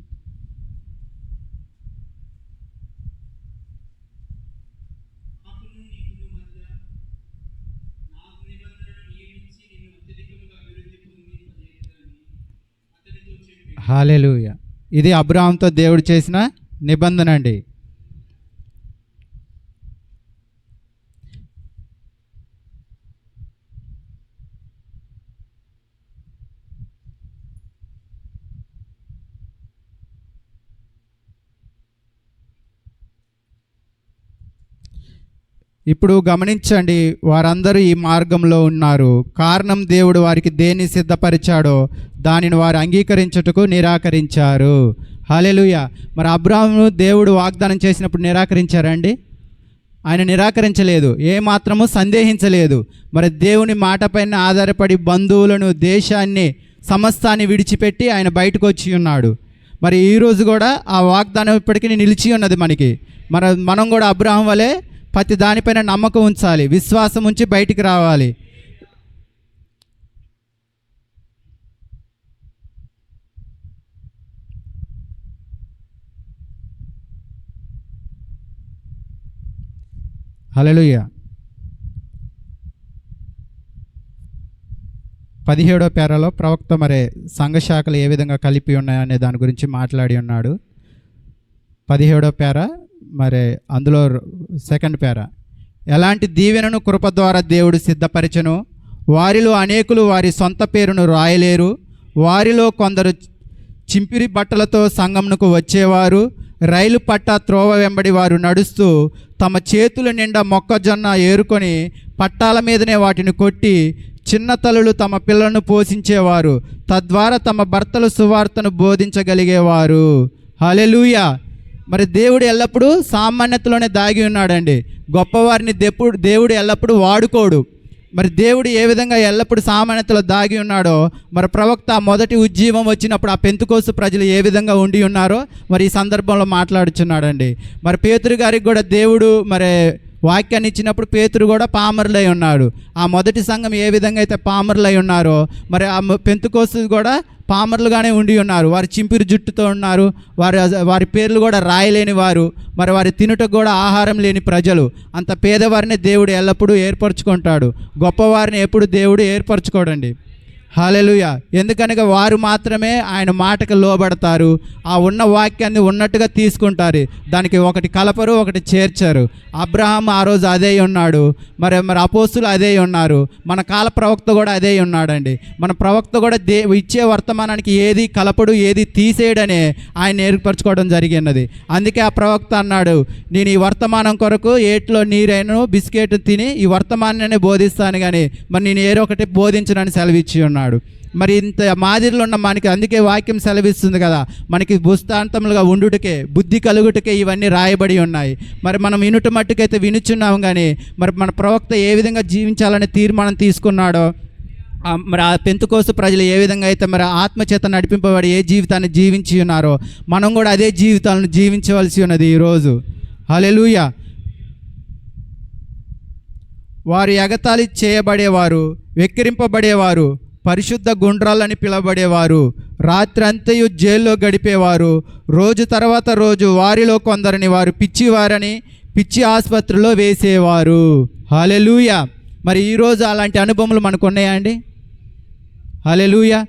హల్లెలూయా. ఇది అబ్రహాముతో దేవుడు చేసిన నిబంధన అండి. ఇప్పుడు గమనించండి, వారందరూ ఈ మార్గంలో ఉన్నారు. కారణం దేవుడు వారికి దేన్ని సిద్ధపరిచాడో దానిని వారు అంగీకరించుటకు నిరాకరించారు. హల్లెలూయా. మరి అబ్రహాము దేవుడు వాగ్దానం చేసినప్పుడు నిరాకరించారండి? ఆయన నిరాకరించలేదు, ఏమాత్రము సందేహించలేదు. మరి దేవుని మాట పైన ఆధారపడి బంధువులను, దేశాన్ని, సమస్తాన్ని విడిచిపెట్టి ఆయన బయటకు వచ్చి ఉన్నాడు. మరి ఈరోజు కూడా ఆ వాగ్దానం ఇప్పటికీ నిలిచి ఉన్నది మనకి. మనం కూడా అబ్రహాము వలె ప్రతి దానిపైన నమ్మకం ఉంచాలి, విశ్వాసం ఉంచి బయటికి రావాలి. హల్లెలూయా. 17వ పేరాలో ప్రవక్త మరి సంఘశాఖలు ఏ విధంగా కలిపి ఉన్నాయనే దాని గురించి మాట్లాడి ఉన్నాడు. 17వ పేర, మరి అందులో 2nd పేర. ఎలాంటి దీవెనను కృప ద్వారా దేవుడు సిద్ధపరచెను. వారిలో అనేకులు వారి సొంత పేరును రాయలేరు. వారిలో కొందరు చింపిరి బట్టలతో సంఘమునకు వచ్చేవారు. రైలు పట్ట త్రోవ వెంబడి వారు నడుస్తూ తమ చేతుల నిండా మొక్కజొన్న ఏరుకొని పట్టాల మీదనే వాటిని కొట్టి చిన్న తల్లులు తమ పిల్లలను పోషించేవారు. తద్వారా తమ భర్తలు సువార్తను బోధించగలిగేవారు. హల్లెలూయా. మరి దేవుడు ఎల్లప్పుడూ సామాన్యతలోనే దాగి ఉన్నాడండి. గొప్పవారిని దేవుడు ఎల్లప్పుడూ వాడుకోడు. మరి దేవుడు ఏ విధంగా ఎల్లప్పుడూ సామాన్యతలో దాగి ఉన్నాడో, మరి ప్రవక్త మొదటి ఉజ్జీవం వచ్చినప్పుడు ఆ పెంతుకోస్తు ప్రజలు ఏ విధంగా ఉండి ఉన్నారో మరి ఈ సందర్భంలో మాట్లాడుచున్నాడండి. మరి పేతురు గారికి కూడా దేవుడు మరి వాక్యాన్ని ఇచ్చినప్పుడు పేతురు కూడా పామరులై ఉన్నాడు. ఆ మొదటి సంఘం ఏ విధంగా అయితే పామరులై ఉన్నారో మరి ఆ పెంతుకోస్తు కూడా పామరులుగానే ఉండి ఉన్నారు. వారు చింపిరి జుట్టుతో ఉన్నారు. వారి పేర్లు కూడా రాయలేని వారు, మరి వారి తినుటకు కూడా ఆహారం లేని ప్రజలు. అంత పేదవారిని దేవుడు ఎల్లప్పుడూ ఏర్పరచుకుంటాడు. గొప్పవారిని ఎప్పుడు దేవుడు ఏర్పరచుకోడండి. హల్లెలూయా. ఎందుకనగా వారు మాత్రమే ఆయన మాటకు లోబడతారు. ఆ ఉన్న వాక్యాన్ని ఉన్నట్టుగా తీసుకుంటారు. దానికి ఒకటి కలపరు, ఒకటి చేర్చారు. అబ్రహాం ఆ రోజు అదే ఉన్నాడు. మరి అపోస్తులు అదే ఉన్నారు. మన కాల ప్రవక్త కూడా అదే ఉన్నాడండి. మన ప్రవక్త కూడా ఇచ్చే వర్తమానానికి ఏది కలపడు, ఏది తీసేయడనే ఆయన ఏర్పరచుకోవడం జరిగినది. అందుకే ఆ ప్రవక్త అన్నాడు, నేను ఈ వర్తమానం కొరకు ఏట్లో నీరైన బిస్కెట్ తిని ఈ వర్తమానాన్ని బోధిస్తాను కానీ మరి నేను ఏదో ఒకటి బోధించనని సెలవిచ్చి ఉన్నాడు. మరి ఇంత మాదిరిలో ఉన్న మనకి అందుకే వాక్యం సెలవిస్తుంది కదా, మనకి దృష్టాంతములుగా ఉండుటకే, బుద్ధి కలుగుటకే ఇవన్నీ రాయబడి ఉన్నాయి. మరి మనం వినుట మట్టుకైతే వినుచున్నాం కానీ మరి మన ప్రవక్త ఏ విధంగా జీవించాలనే తీర్మానం తీసుకున్నాడో, మరి ఆ పెంతుకోస్తు ప్రజలు ఏ విధంగా అయితే మరి ఆత్మచేత నడిపింపబడి ఏ జీవితాన్ని జీవించి ఉన్నారో మనం కూడా అదే జీవితాలను జీవించవలసి ఉన్నది ఈరోజు. హల్లెలూయా. వారు ఎగతాళి చేయబడేవారు, వెక్కిరింపబడేవారు, పరిశుద్ధ గుండ్రాలని పిలవబడేవారు, రాత్రంతయు జైల్లో గడిపేవారు. రోజు తర్వాత రోజు వారిలో కొందరిని వారు పిచ్చివారని పిచ్చి ఆసుపత్రిలో వేసేవారు. హల్లెలూయా. మరి ఈరోజు అలాంటి అనుభవములు మనకు ఉన్నాయా అండి? హల్లెలూయా.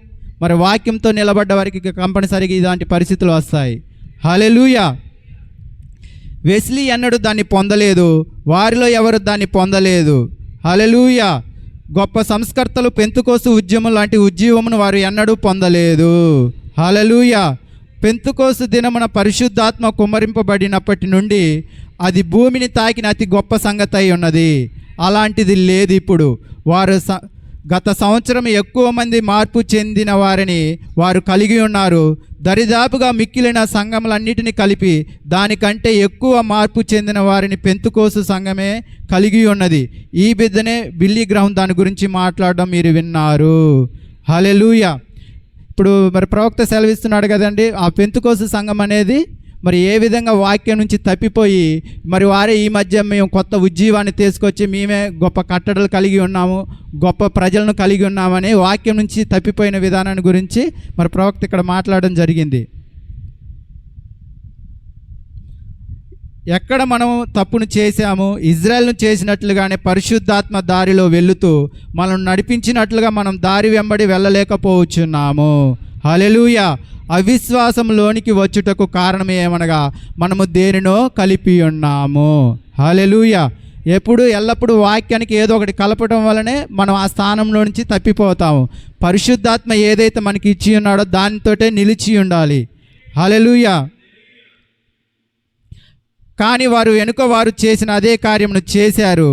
మరి వాక్యంతో నిలబడ్డ వారికి కంపల్సరిగా ఇలాంటి పరిస్థితులు వస్తాయి. హల్లెలూయా. వెస్లీ ఎన్నడూ దాన్ని పొందలేదు. వారిలో ఎవరు దాన్ని పొందలేదు. హల్లెలూయా. గొప్ప సంస్కర్తలు పెంతుకోస్తు ఉద్యమం లాంటి ఉజ్జీవమును వారు ఎన్నడూ పొందలేదు. హల్లెలూయా. పెంతుకోస్తు దినమున పరిశుద్ధాత్మ కుమ్మరింపబడినప్పటి నుండి అది భూమిని తాకిన అతి గొప్ప సంగతి అయి ఉన్నది. అలాంటిది లేదు ఇప్పుడు. వారు గత సంవత్సరం ఎక్కువ మంది మార్పు చెందిన వారిని వారు కలిగి ఉన్నారు. దరిదాపుగా మిక్కిలిన సంఘములన్నిటిని కలిపి దానికంటే ఎక్కువ మార్పు చెందిన వారిని పెంతుకోస్తు సంఘమే కలిగి ఉన్నది. ఈ బిడ్డనే బిల్లీ గ్రహం దాని గురించి మాట్లాడడం మీరు విన్నారు. హల్లెలూయా. ఇప్పుడు మరి ప్రవక్త సెలవిస్తున్నాడు కదండి, ఆ పెంతుకోస్తు సంఘం అనేది మరి ఏ విధంగా వాక్యం నుంచి తప్పిపోయి మరి వారే ఈ మధ్య మేము కొత్త ఉజ్జీవాన్ని తీసుకొచ్చి మేమే గొప్ప కట్టడలు కలిగి ఉన్నాము, గొప్ప ప్రజలను కలిగి ఉన్నామని వాక్యం నుంచి తప్పిపోయిన విధానాన్ని గురించి మరి ప్రవక్త ఇక్కడ మాట్లాడడం జరిగింది. ఎక్కడ మనం తప్పును చేశాము, ఇజ్రాయెల్ను చేసినట్లుగానే పరిశుద్ధాత్మ దారిలో వెళుతూ మనం నడిపించినట్లుగా మనం దారి వెంబడి వెళ్ళలేకపోవచ్చున్నాము. హల్లెలూయా. అవిశ్వాసంలోనికి వచ్చుటకు కారణం ఏమనగా మనము దేనినో కలిపి ఉన్నాము. హల్లెలూయా. ఎల్లప్పుడూ వాక్యానికి ఏదో ఒకటి కలపడం వల్లనే మనం ఆ స్థానంలో నుంచి తప్పిపోతాము. పరిశుద్ధాత్మ ఏదైతే మనకి ఇచ్చి ఉన్నాడో దానితోటే నిలిచి ఉండాలి. హల్లెలూయా. కానీ వారు చేసిన అదే కార్యమును చేశారు.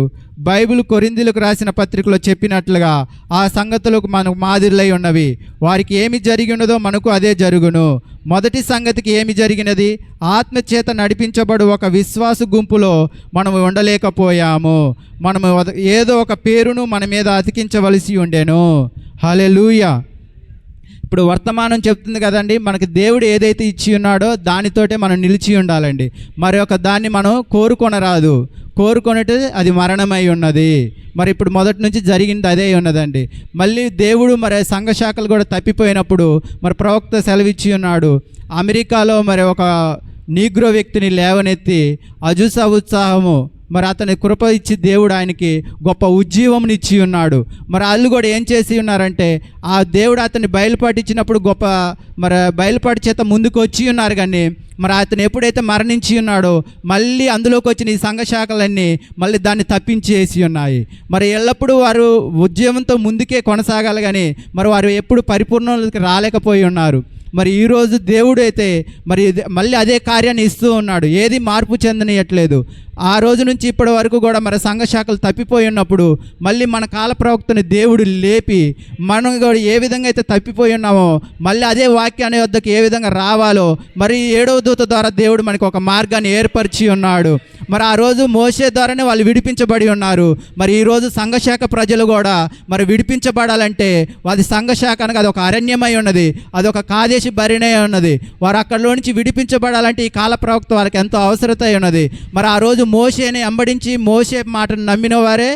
బైబిల్ కొరింథీయులకు రాసిన పత్రికలో చెప్పినట్లుగా ఆ సంగతులకు మనకు మాదిరిలై ఉన్నవి. వారికి ఏమి జరిగి ఉన్నదో మనకు అదే జరుగును. మొదటి సంగతికి ఏమి జరిగినది? ఆత్మచేత నడిపించబడు ఒక విశ్వాస గుంపులో మనము ఉండలేకపోయాము. మనము ఏదో ఒక పేరును మన మీద అతికించవలసి ఉండెను. హల్లెలూయా. ఇప్పుడు వర్తమానం చెప్తుంది కదండి, మనకి దేవుడు ఏదైతే ఇచ్చి ఉన్నాడో దానితోటే మనం నిలిచి ఉండాలండి. మరి ఒక దాన్ని మనం కోరుకొనరాదు. కోరుకొనితే అది మరణమై ఉన్నది. మరి ఇప్పుడు మొదటి నుంచి జరిగింది అదే ఉన్నదండి. మళ్ళీ దేవుడు మరి సంఘ శాఖలు కూడా తప్పిపోయినప్పుడు మరి ప్రవక్త సెలవిచ్చి ఉన్నాడు. అమెరికాలో మరి ఒక నీగ్రో వ్యక్తిని లేవనెత్తి అజుస ఉత్సాహము మరి అతని కృప ఇచ్చి దేవుడు ఆయనకి గొప్ప ఉజ్జీవంని ఇచ్చి ఉన్నాడు. మరి వాళ్ళు కూడా ఏం చేసి ఉన్నారంటే ఆ దేవుడు అతన్ని బయలుపాటించినప్పుడు గొప్ప మరి బయలుపాటి చేత ముందుకు వచ్చి ఉన్నారు. కానీ మరి అతను ఎప్పుడైతే మరణించి ఉన్నాడో మళ్ళీ అందులోకి వచ్చిన ఈ సంఘ శాఖలన్నీ మళ్ళీ దాన్ని తప్పించేసి ఉన్నాయి. మరి ఎల్లప్పుడూ వారు ఉద్యమంతో ముందుకే కొనసాగాలి, కానీ మరి వారు ఎప్పుడు పరిపూర్ణతకి రాలేకపోయి ఉన్నారు. మరి ఈరోజు దేవుడు అయితే మరి మళ్ళీ అదే కార్యాన్ని ఇస్తూ ఉన్నాడు, ఏది మార్పు చెందనియట్లేదు. ఆ రోజు నుంచి ఇప్పటి వరకు కూడా మరి సంఘ శాఖలు తప్పిపోయి ఉన్నప్పుడు మళ్ళీ మన కాల ప్రవక్తని దేవుడు లేపి మనం కూడా ఏ విధంగా అయితే తప్పిపోయి ఉన్నామో మళ్ళీ అదే వాక్యాన్ని వద్దకు ఏ విధంగా రావాలో మరి 7వ దూత ద్వారా దేవుడు మనకు ఒక మార్గాన్ని ఏర్పరిచి ఉన్నాడు. మరి ఆ రోజు మోషే ద్వారానే వాళ్ళు విడిపించబడి ఉన్నారు. మరి ఈరోజు సంఘశాఖ ప్రజలు కూడా మరి విడిపించబడాలంటే అది సంఘశాఖ అనగా అది ఒక అరణ్యమై ఉన్నది, అది ఒక కాదేశి బరినే ఉన్నది. వారు అక్కడిలో నుంచి విడిపించబడాలంటే ఈ కాల ప్రవక్త వాళ్ళకి ఎంతో అవసరత ఉన్నది. మరి ఆ రోజు మోషేని వెంబడించి మోషే మాటను నమ్మిన వారే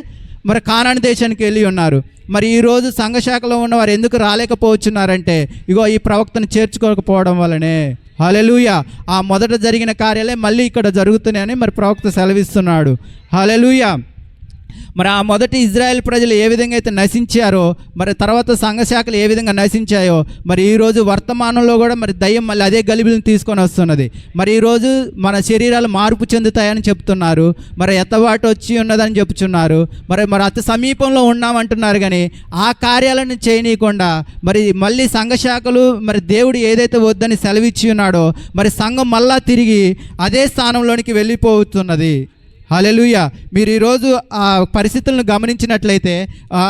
మరి కానాను దేశానికి వెళ్ళి ఉన్నారు. మరి ఈరోజు సంఘశాఖలో ఉన్నవారు ఎందుకు రాలేకపోవచ్చున్నారంటే ఇగో ఈ ప్రవక్తను చేర్చుకోకపోవడం వల్లనే. హల్లెలూయా. ఆ మొదట జరిగిన కార్యాలే మళ్ళీ ఇక్కడ జరుగుతున్నాయని మరి ప్రవక్త సెలవిస్తున్నాడు. హల్లెలూయా. మరి ఆ మొదటి ఇజ్రాయెల్ ప్రజలు ఏ విధంగా అయితే నశించారో మరి తర్వాత సంఘశాఖలు ఏ విధంగా నశించాయో మరి ఈరోజు వర్తమానంలో కూడా మరి దయ్యం మళ్ళీ అదే గలిబిలిని తీసుకొని వస్తున్నది. మరి ఈరోజు మన శరీరాలు మార్పు చెందుతాయని చెప్తున్నారు, మరి ఎత్తబాటు వచ్చి ఉన్నదని చెప్తున్నారు, మరి అతి సమీపంలో ఉన్నామంటున్నారు. కానీ ఆ కార్యాలను చేయనీయకుండా మరి మళ్ళీ సంఘశాఖలు మరి దేవుడు ఏదైతే వద్దని సెలవిచ్చి ఉన్నాడో మరి సంఘం మళ్ళా తిరిగి అదే స్థానంలోనికి వెళ్ళిపోతున్నది. హల్లెలూయా. మీరు ఈరోజు ఆ పరిస్థితులను గమనించినట్లయితే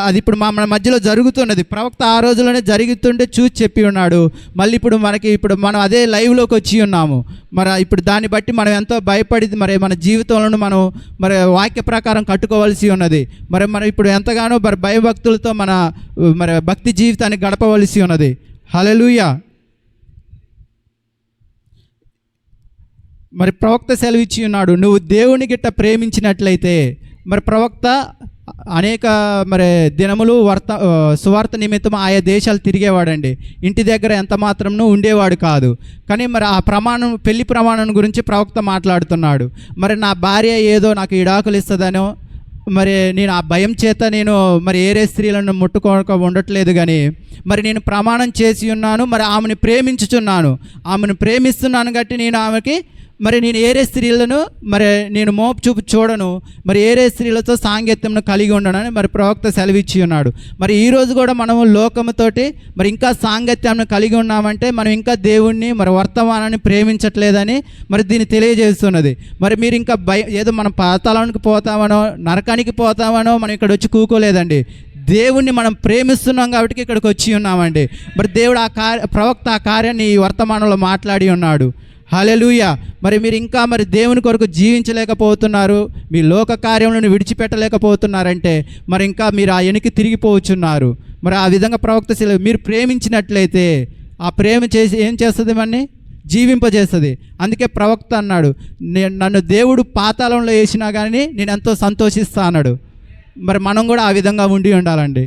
అది ఇప్పుడు మన మధ్యలో జరుగుతున్నది. ప్రవక్త ఆ రోజులోనే జరుగుతుంటే చూసి చెప్పి ఉన్నాడు. మళ్ళీ ఇప్పుడు మనం అదే లైవ్లోకి వచ్చి ఉన్నాము. మరి ఇప్పుడు దాన్ని బట్టి మనం ఎంతో భయపడి మరి మన జీవితంలో మనం మరి వాక్య ప్రకారం కట్టుకోవాల్సి ఉన్నది. మరి ఇప్పుడు ఎంతగానో మరి భయభక్తులతో మరి భక్తి జీవితాన్ని గడపవలసి ఉన్నది. హల్లెలూయా. మరి ప్రవక్త సెలవిచ్చి ఉన్నాడు, నువ్వు దేవుని గిట్ట ప్రేమించినట్లయితే. మరి ప్రవక్త అనేక మరి దినములు సువార్త నిమిత్తం ఆయా దేశాలు తిరిగేవాడండి. ఇంటి దగ్గర ఎంత మాత్రంను ఉండేవాడు కాదు. కానీ మరి ఆ ప్రమాణం పెళ్లి ప్రమాణం గురించి ప్రవక్త మాట్లాడుతున్నాడు. మరి నా భార్య ఏదో నాకు విడాకులు ఇస్తుందనో మరి నేను ఆ భయం చేత నేను మరి ఏరే స్త్రీలను ముట్టుకోక ఉండట్లేదు. కానీ మరి నేను ప్రమాణం చేసి ఉన్నాను, మరి ఆమెను ప్రేమించుచున్నాను, ఆమెను ప్రేమిస్తున్నాను కాబట్టి నేను ఆమెకి మరి నేను ఏరే స్త్రీలను మరి నేను మోపు చూపు చూడను, మరి ఏరే స్త్రీలతో సాంగత్యంను కలిగి ఉండనని మరి ప్రవక్త సెలవిచ్చి ఉన్నాడు. మరి ఈరోజు కూడా మనము లోకముతోటి మరి ఇంకా సాంగత్యాన్ని కలిగి ఉన్నామంటే మనం ఇంకా దేవుణ్ణి మరి వర్తమానాన్ని ప్రేమించట్లేదని మరి దీన్ని తెలియజేస్తున్నది. మరి మీరు ఇంకా ఏదో మనం పాతాళానికి పోతామనో నరకానికి పోతామనో మనం ఇక్కడ వచ్చి కూకోలేదండి. దేవుణ్ణి మనం ప్రేమిస్తున్నాం కాబట్టి ఇక్కడికి వచ్చి ఉన్నామండి. మరి దేవుడు ప్రవక్త ఆ కార్యాన్ని ఈ వర్తమానంలో మాట్లాడి ఉన్నాడు. హల్లెలూయా. మరి మీరు ఇంకా మరి దేవుని కొరకు జీవించలేకపోతున్నారు, మీ లోక కార్యములను విడిచిపెట్టలేకపోతున్నారంటే మరి ఇంకా మీరు ఆ వెనక్కి తిరిగిపోవచ్చున్నారు. మరి ఆ విధంగా ప్రవక్త మీరు ప్రేమించినట్లయితే ఆ ప్రేమ చేసి ఏం చేస్తుంది? మన్ని జీవింపజేస్తుంది. అందుకే ప్రవక్త అన్నాడు, నన్ను దేవుడు పాతాళంలో వేసినా కానీ నేను ఎంతో సంతోషిస్తా అన్నాడు. మరి మనం కూడా ఆ విధంగా ఉండి ఉండాలండి.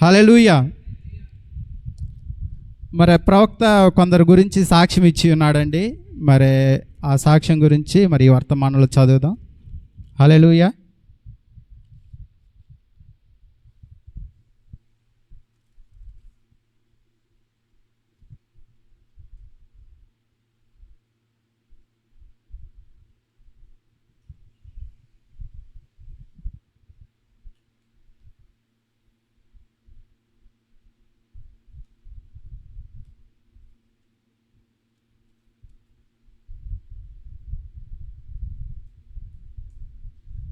హల్లెలూయా. మరి ప్రవక్త కొందరు గురించి సాక్ష్యం ఇచ్చి ఉన్నాడండి. మరి ఆ సాక్ష్యం గురించి మరి ఈ వర్తమానంలో చదువుదాం. హల్లెలూయా.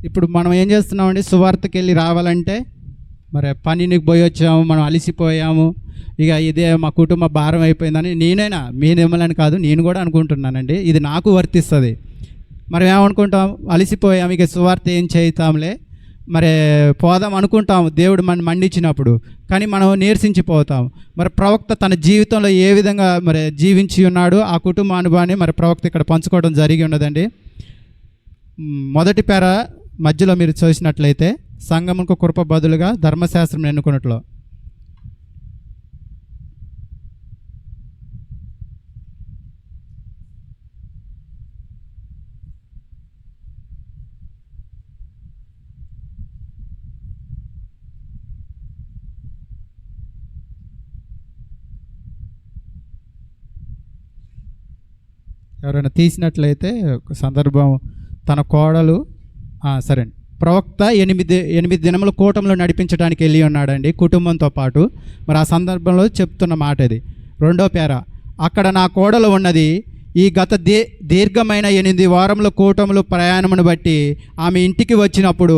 ఇప్పుడు మనం ఏం చేస్తున్నామండి? సువార్తకి వెళ్ళి రావాలంటే మరి పనికి పోయి వచ్చాము, మనం అలసిపోయాము, ఇక ఇదే మా కుటుంబ భారం అయిపోయిందని నేనేమని కాదు, నేను కూడా అనుకుంటున్నానండి. ఇది నాకు వర్తిస్తుంది. మనం ఏమనుకుంటాం? అలసిపోయాము, ఇక సువార్త ఏం చేస్తాంలే, మరి పోదాం అనుకుంటాం దేవుడు మనం మండించినప్పుడు, కానీ మనం నీరసించిపోతాం. మరి ప్రవక్త తన జీవితంలో ఏ విధంగా మరి జీవించి ఉన్నాడు, ఆ కుటుంబ అనుభవాన్ని మరి ప్రవక్త ఇక్కడ పంచుకోవడం జరిగి ఉన్నదండి. మొదటి పేర మధ్యలో మీరు చూసినట్లయితే సంఘమునకు కృప బదులుగా ధర్మశాస్త్రం ఎన్నుకున్నట్లో ఎవరైనా తీసినట్లయితే ఒక సందర్భం, తన కోడలు సరే అండి. ప్రవక్త 8 దినముల కూటంలో నడిపించడానికి వెళ్ళి ఉన్నాడండి కుటుంబంతో పాటు. మరి ఆ సందర్భంలో చెప్తున్న మాట ఇది. 2వ పేర, అక్కడ నా కోడలు ఉన్నది. ఈ గత దీర్ఘమైన 8 వారముల కూటములు ప్రయాణమును బట్టి ఆమె ఇంటికి వచ్చినప్పుడు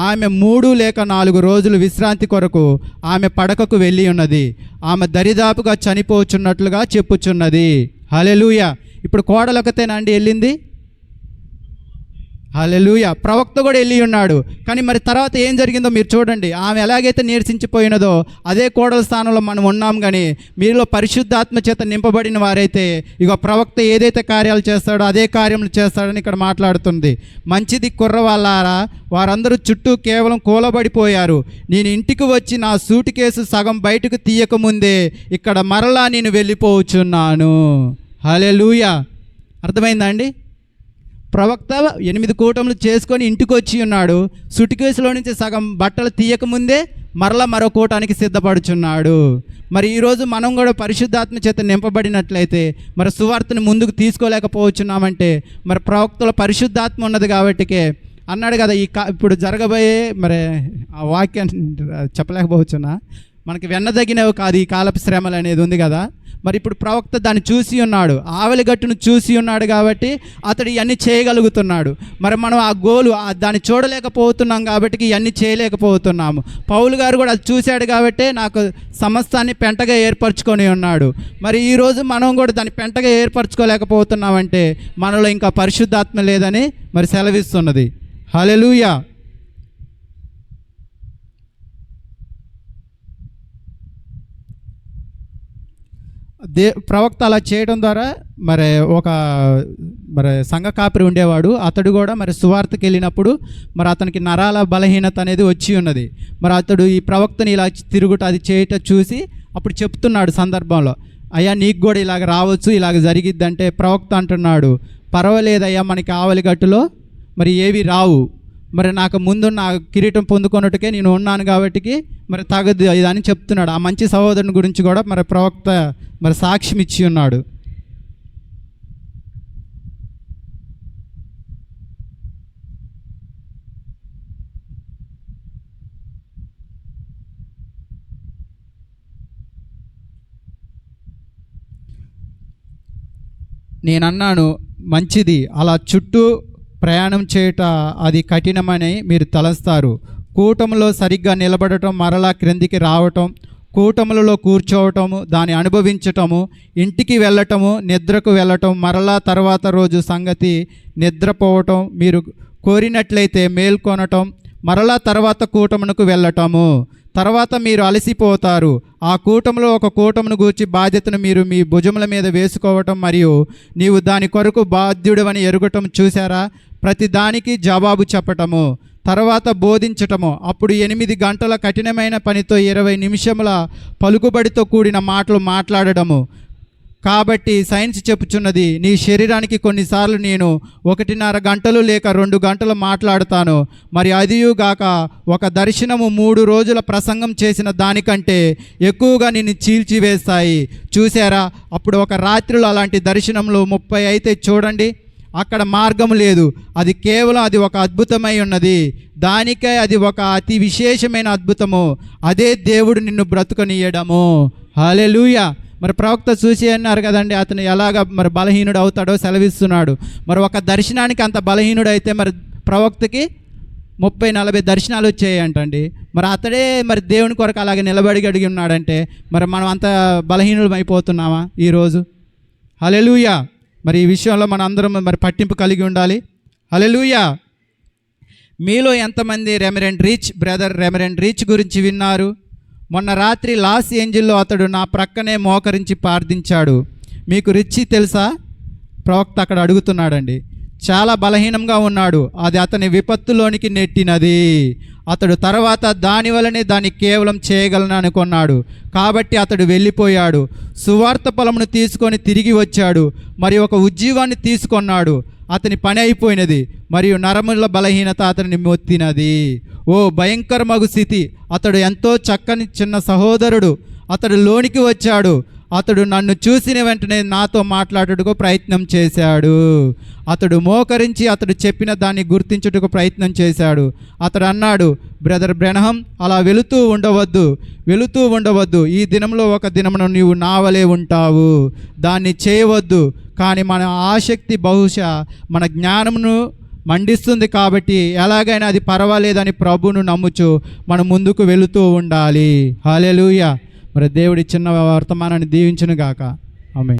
ఆమె 3 లేక 4 రోజులు విశ్రాంతి కొరకు ఆమె పడకకు వెళ్ళి ఉన్నది. ఆమె దరిదాపుగా చనిపోచున్నట్లుగా చెప్పుచున్నది. హల్లెలూయా. ఇప్పుడు కోడలొకతేనండి వెళ్ళింది? హల్లెలూయా. ప్రవక్త కూడా వెళ్ళి ఉన్నాడు. కానీ మరి తర్వాత ఏం జరిగిందో మీరు చూడండి. ఆమె ఎలాగైతే నీరసించిపోయినదో అదే కోడల స్థానంలో మనం ఉన్నాం. కానీ మీలో పరిశుద్ధాత్మ చేత నింపబడిన వారైతే ఇక ప్రవక్త ఏదైతే కార్యాలు చేస్తాడో అదే కార్యములు చేస్తాడని ఇక్కడ మాట్లాడుతుంది. మంచిది కుర్రవాళ్ళారా, వారందరూ చుట్టూ కేవలం కూలబడిపోయారు. నేను ఇంటికి వచ్చి నా సూట్ కేసు సగం బయటకు తీయకముందే ఇక్కడ మరలా నేను వెళ్ళిపోవచ్చున్నాను. హల్లెలూయా. అర్థమైందా అండి? ప్రవక్త 8 కూటములు చేసుకొని ఇంటికి వచ్చి ఉన్నాడు. సుటికేసులో నుంచి సగం బట్టలు తీయకముందే మరలా మరో కూటానికి సిద్ధపడుచున్నాడు. మరి ఈరోజు మనం కూడా పరిశుద్ధాత్మ చేత నింపబడినట్లయితే మరి సువార్తను ముందుకు తీసుకోలేకపోవచ్చున్నామంటే మరి ప్రవక్తలో పరిశుద్ధాత్మ ఉన్నది కాబట్టికే అన్నాడు కదా. ఇప్పుడు జరగబోయే మరి ఆ వాక్యాన్ని చెప్పలేకపోవచ్చున్నా, మనకి వెన్నదగినవి కాదు ఈ కాలపు శ్రమలు అనేది ఉంది కదా. మరి ఇప్పుడు ప్రవక్త దాన్ని చూసి ఉన్నాడు, ఆవలిగట్టును చూసి ఉన్నాడు కాబట్టి అతడు ఇవన్నీ చేయగలుగుతున్నాడు. మరి మనం ఆ గోలు దాన్ని చూడలేకపోతున్నాం కాబట్టి ఇవన్నీ చేయలేకపోతున్నాము. పౌలు గారు కూడా అది చూశాడు కాబట్టి నాకు సమస్తాన్ని పెంటగా ఏర్పరచుకొని ఉన్నాడు. మరి ఈరోజు మనం కూడా దాన్ని పెంటగా ఏర్పరచుకోలేకపోతున్నామంటే మనలో ఇంకా పరిశుద్ధాత్మ లేదని మరి సెలవిస్తున్నది. హల్లెలూయా. ప్రవక్త అలా చేయడం ద్వారా మరి సంఘ కాపరి ఉండేవాడు. అతడు కూడా మరి సువార్తకి వెళ్ళినప్పుడు మరి అతనికి నరాల బలహీనత అనేది వచ్చి ఉన్నది. మరి అతడు ఈ ప్రవక్తని ఇలా తిరుగుట అది చేయట చూసి అప్పుడు చెప్తున్నాడు సందర్భంలో, అయ్యా నీకు కూడా ఇలాగ రావచ్చు, ఇలాగ జరిగిద్దంటే ప్రవక్త అంటున్నాడు, పర్వాలేదయ్యా, మనకి ఆవలిగట్టులో మరి ఏవి రావు, మరి నాకు ముందు నా కిరీటం పొందుకున్నట్టుకే నేను ఉన్నాను కాబట్టి మరి తగదు ఇదని చెప్తున్నాడు. ఆ మంచి సహోదరుని గురించి కూడా మరి ప్రవక్త మరి సాక్ష్యం ఇచ్చి ఉన్నాడు. నేనన్నాను, మంచిది, అలా చుట్టూ ప్రయాణం చేయట అది కఠినమని మీరు తలస్తారు. కూటములో సరిగ్గా నిలబడటం, మరలా క్రిందికి రావటం, కూటములలో కూర్చోవటము, దాన్ని అనుభవించటము, ఇంటికి వెళ్ళటము, నిద్రకు వెళ్ళటం, మరలా తర్వాత రోజు సంగతి నిద్రపోవటం, మీరు కోరినట్లయితే మేల్కొనటం, మరలా తర్వాత కూటమునకు వెళ్ళటము. తర్వాత మీరు అలసిపోతారు. ఆ కూటములో ఒక కూటమును గూర్చి బాధ్యతను మీరు మీ భుజముల మీద వేసుకోవటం మరియు నీవు దాని కొరకు బాధ్యుడవని ఎరుగటం చూసారా? ప్రతి దానికి జవాబు చెప్పటము, తర్వాత బోధించటము, అప్పుడు 8 గంటల కఠినమైన పనితో 20 నిమిషముల పలుకుబడితో కూడిన మాటలు మాట్లాడడము. కాబట్టి సైన్స్ చెప్పుచున్నది, నీ శరీరానికి కొన్నిసార్లు నేను 1.5 గంటలు లేక 2 గంటలు మాట్లాడుతాను. మరి అదియుగాక ఒక దర్శనము 3 రోజుల ప్రసంగం చేసిన దానికంటే ఎక్కువగా నిన్ను చీల్చివేస్తాయి. చూసారా? అప్పుడు ఒక రాత్రిలో అలాంటి దర్శనంలో 30 అయితే చూడండి, అక్కడ మార్గం లేదు. అది కేవలం అది ఒక అద్భుతమై ఉన్నది. దానికే అది ఒక అతి విశేషమైన అద్భుతము. అదే దేవుడు నిన్ను బ్రతుకనియడము. హల్లెలూయా. మరి ప్రవక్త చూసి అన్నారు కదండి, అతను ఎలాగ మరి బలహీనుడు అవుతాడో సెలవిస్తున్నాడు. మరి ఒక దర్శనానికి అంత బలహీనుడు అయితే మరి ప్రవక్తకి 30-40 దర్శనాలు వచ్చాయంటండి. మరి అతడే మరి దేవుని కొరకు అలాగే నిలబడి అడిగి ఉన్నాడంటే మరి మనం అంత బలహీనులం అయిపోతున్నామా ఈరోజు? హల్లెలూయా. మరి ఈ విషయంలో మన అందరం మరి పట్టింపు కలిగి ఉండాలి. హల్లెలూయా. మీలో ఎంతమంది రెవరెండ్ రీచ్ గురించి విన్నారు? మొన్న రాత్రి లాస్ ఏంజిల్లో అతడు నా ప్రక్కనే మోకరించి ప్రార్థించాడు. మీకు రిచ్ తెలుసా? ప్రవక్త అక్కడ అడుగుతున్నాడండి. చాలా బలహీనంగా ఉన్నాడు. అది అతని విపత్తులోనికి నెట్టినది. అతడు తర్వాత దాని వలనే దాన్ని కేవలం చేయగలను అనుకున్నాడు. కాబట్టి అతడు వెళ్ళిపోయాడు. సువార్త ఫలమును తీసుకొని తిరిగి వచ్చాడు. మరి ఒక ఉజ్జీవాన్ని తీసుకున్నాడు. అతని పని అయిపోయినది. మరియు నరముల బలహీనత అతనిని మొత్తినది. ఓ భయంకరమగు స్థితి! అతడు ఎంతో చక్కని చిన్న సహోదరుడు. అతడు లోనికి వచ్చాడు. అతడు నన్ను చూసిన వెంటనే నాతో మాట్లాడుటకు ప్రయత్నం చేశాడు. అతడు మోకరించి అతడు చెప్పిన దాన్ని గుర్తించుటకు ప్రయత్నం చేశాడు. అతడు అన్నాడు, బ్రదర్ బ్రెనహం, అలా వెళుతూ ఉండవద్దు. ఈ దినంలో ఒక దినమున నీవు నా వలే ఉంటావు. దాన్ని చేయవద్దు. కానీ మన ఆసక్తి బహుశా మన జ్ఞానమును మండిస్తుంది కాబట్టి ఎలాగైనా అది పర్వాలేదని ప్రభువును నమ్ముచు మనం ముందుకు వెళుతూ ఉండాలి. హల్లెలూయా. మరి దేవుడి చిన్న వర్తమానాన్ని దీవించును గాక. ఆమేన్.